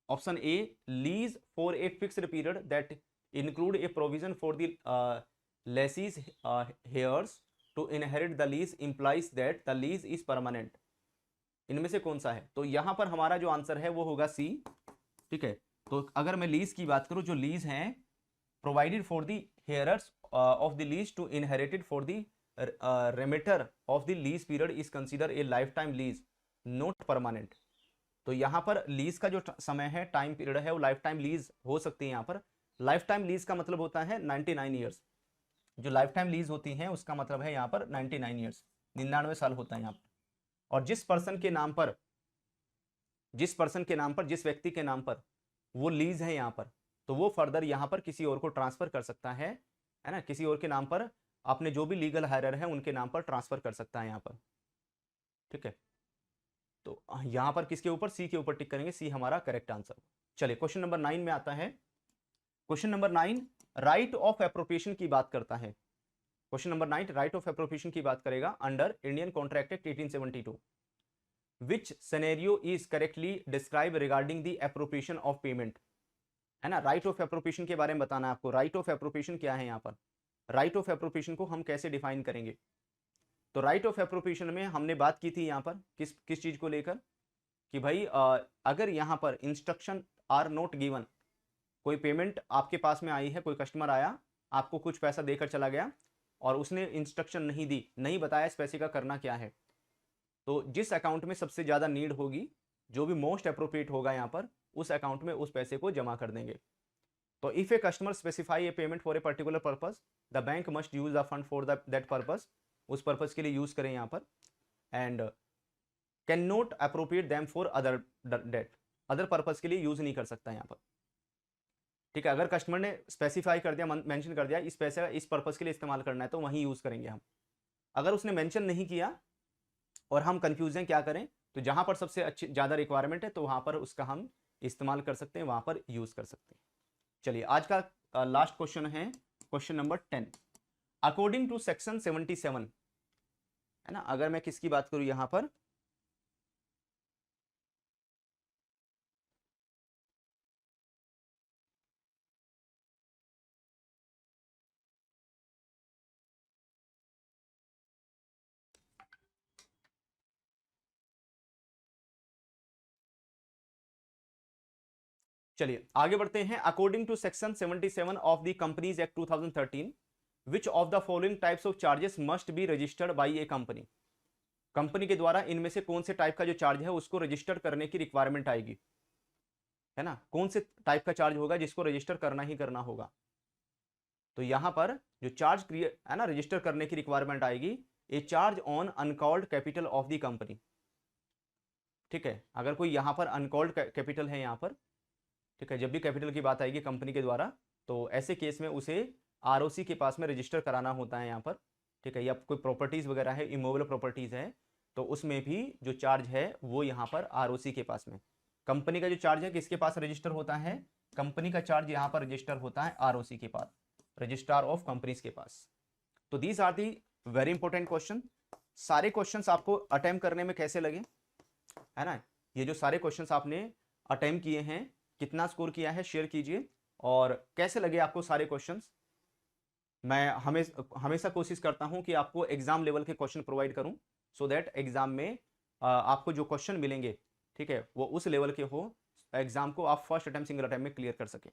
Option A, lease for a fixed period that include a provision for the lessee's heirs to inherit the lease implies that the lease is permanent. इनमें से कौन सा है, तो यहां पर हमारा जो आंसर है वो होगा सी, ठीक है। तो अगर मैं लीज की बात करूं, जो लीज हैं provided for the heirs of the lease to inherited for the remainder of the lease period is consider a life time lease not permanent. तो यहां पर लीज का जो समय है, टाइम पीरियड है, वो लाइफ टाइम लीज हो सकती है। यहां पर लाइफ टाइम लीज का मतलब होता है 99 ईयर्स। जो लाइफ टाइम लीज होती है उसका मतलब है यहाँ पर 99 ईयर्स, 99 साल होता है यहाँ पर। और जिस पर्सन के नाम पर, जिस व्यक्ति के नाम पर वो लीज है यहाँ पर, तो वो फर्दर यहाँ पर किसी और को ट्रांसफर कर सकता है ना, किसी और के नाम पर, अपने जो भी लीगल हायरर है उनके नाम पर ट्रांसफर कर सकता है यहाँ पर, ठीक है। तो यहाँ पर किसके ऊपर, सी के ऊपर टिक करेंगे, सी हमारा करेक्ट आंसर। चलिए क्वेश्चन नंबर 9 में आता है। Question number 9 right of appropriation की बात करता है। Question number 9 right of appropriation की बात करेगा under Indian contract act 1872। Which scenario is correctly describe regarding the appropriation of payment, है ना। राइट ऑफ एप्रोप्रिएशन के बारे में बताना है आपको। राइट ऑफ एप्रोप्रिएशन क्या है यहाँ पर, राइट ऑफ एप्रोप्रिएशन को हम कैसे डिफाइन करेंगे। तो राइट ऑफ एप्रोप्रिएशन में हमने बात की थी यहाँ पर किस चीज को लेकर, कि भाई अगर यहाँ पर इंस्ट्रक्शन आर नॉट गिवन, कोई पेमेंट आपके पास में आई है, कोई कस्टमर आया, आपको कुछ पैसा देकर चला गया और उसने इंस्ट्रक्शन नहीं दी, नहीं बताया इस पैसे का करना क्या है, तो जिस अकाउंट में सबसे ज़्यादा नीड होगी, जो भी मोस्ट अप्रोप्रिएट होगा यहाँ पर, उस अकाउंट में उस पैसे को जमा कर देंगे। तो if a customer specify a payment for a particular purpose, the bank must use the fund for that purpose, उस पर्पस के लिए यूज करें यहाँ पर, and can not appropriate them for other debt, other purpose के लिए use नहीं कर सकता यहाँ पर, ठीक है। अगर कस्टमर ने स्पेसिफाई कर दिया, मेंशन कर दिया इस पैसे इस पर्पस के लिए इस्तेमाल करना है, तो वहीं यूज करेंगे हम। अगर उसने मेंशन नहीं किया और हम कंफ्यूज हैं क्या करें, तो जहां पर सबसे अच्छी ज़्यादा रिक्वायरमेंट है तो वहां पर उसका हम इस्तेमाल कर सकते हैं, वहां पर यूज कर सकते हैं। चलिए आज का लास्ट क्वेश्चन है question number 10। According to section 77, है ना, अगर मैं किसकी बात करूं यहाँ पर, चलिए आगे बढ़ते हैं। According to section 77 of the companies act 2013 which of the following types of charges must be registered by a company. Company के द्वारा इनमें से कौन से टाइप का जो चार्ज है उसको रजिस्टर करने की रिक्वायरमेंट आएगी, है ना, कौन से टाइप का चार्ज होगा जिसको रजिस्टर करना ही करना होगा। तो यहां पर जो चार्ज क्रिएट है ना रजिस्टर करने की रिक्वायरमेंट आएगी, ए charge on uncalled capital of the company. ठीक है, अगर कोई यहां पर अनकॉल्ड कैपिटल है यहां पर, ठीक है, जब भी कैपिटल की बात आएगी कंपनी के द्वारा तो ऐसे केस में उसे आरओसी के पास में रजिस्टर कराना होता है यहाँ पर। ठीक है, या कोई प्रॉपर्टीज वगैरह है, इमूवेबल प्रॉपर्टीज है, तो उसमें भी जो चार्ज है वो यहाँ पर आरओसी के पास में। कंपनी का जो चार्ज है किसके पास रजिस्टर होता है, कंपनी का चार्ज यहाँ पर रजिस्टर होता है आरओसी के पास, रजिस्ट्रार ऑफ कंपनीज के पास। तो these are the very important question. सारे क्वेश्चंस आपको अटेम्प्ट करने में कैसे लगे, है ना, ये जो सारे क्वेश्चंस आपने अटेम्प्ट किए हैं, कितना स्कोर किया है शेयर कीजिए, और कैसे लगे आपको सारे क्वेश्चंस। मैं हमेशा कोशिश करता हूं कि आपको एग्जाम लेवल के क्वेश्चन प्रोवाइड करूं, सो दैट एग्जाम में आपको जो क्वेश्चन मिलेंगे, ठीक है, वो उस लेवल के हो, एग्जाम को आप फर्स्ट अटेम्प्ट सिंगल अटेम्प्ट में क्लियर कर सकें।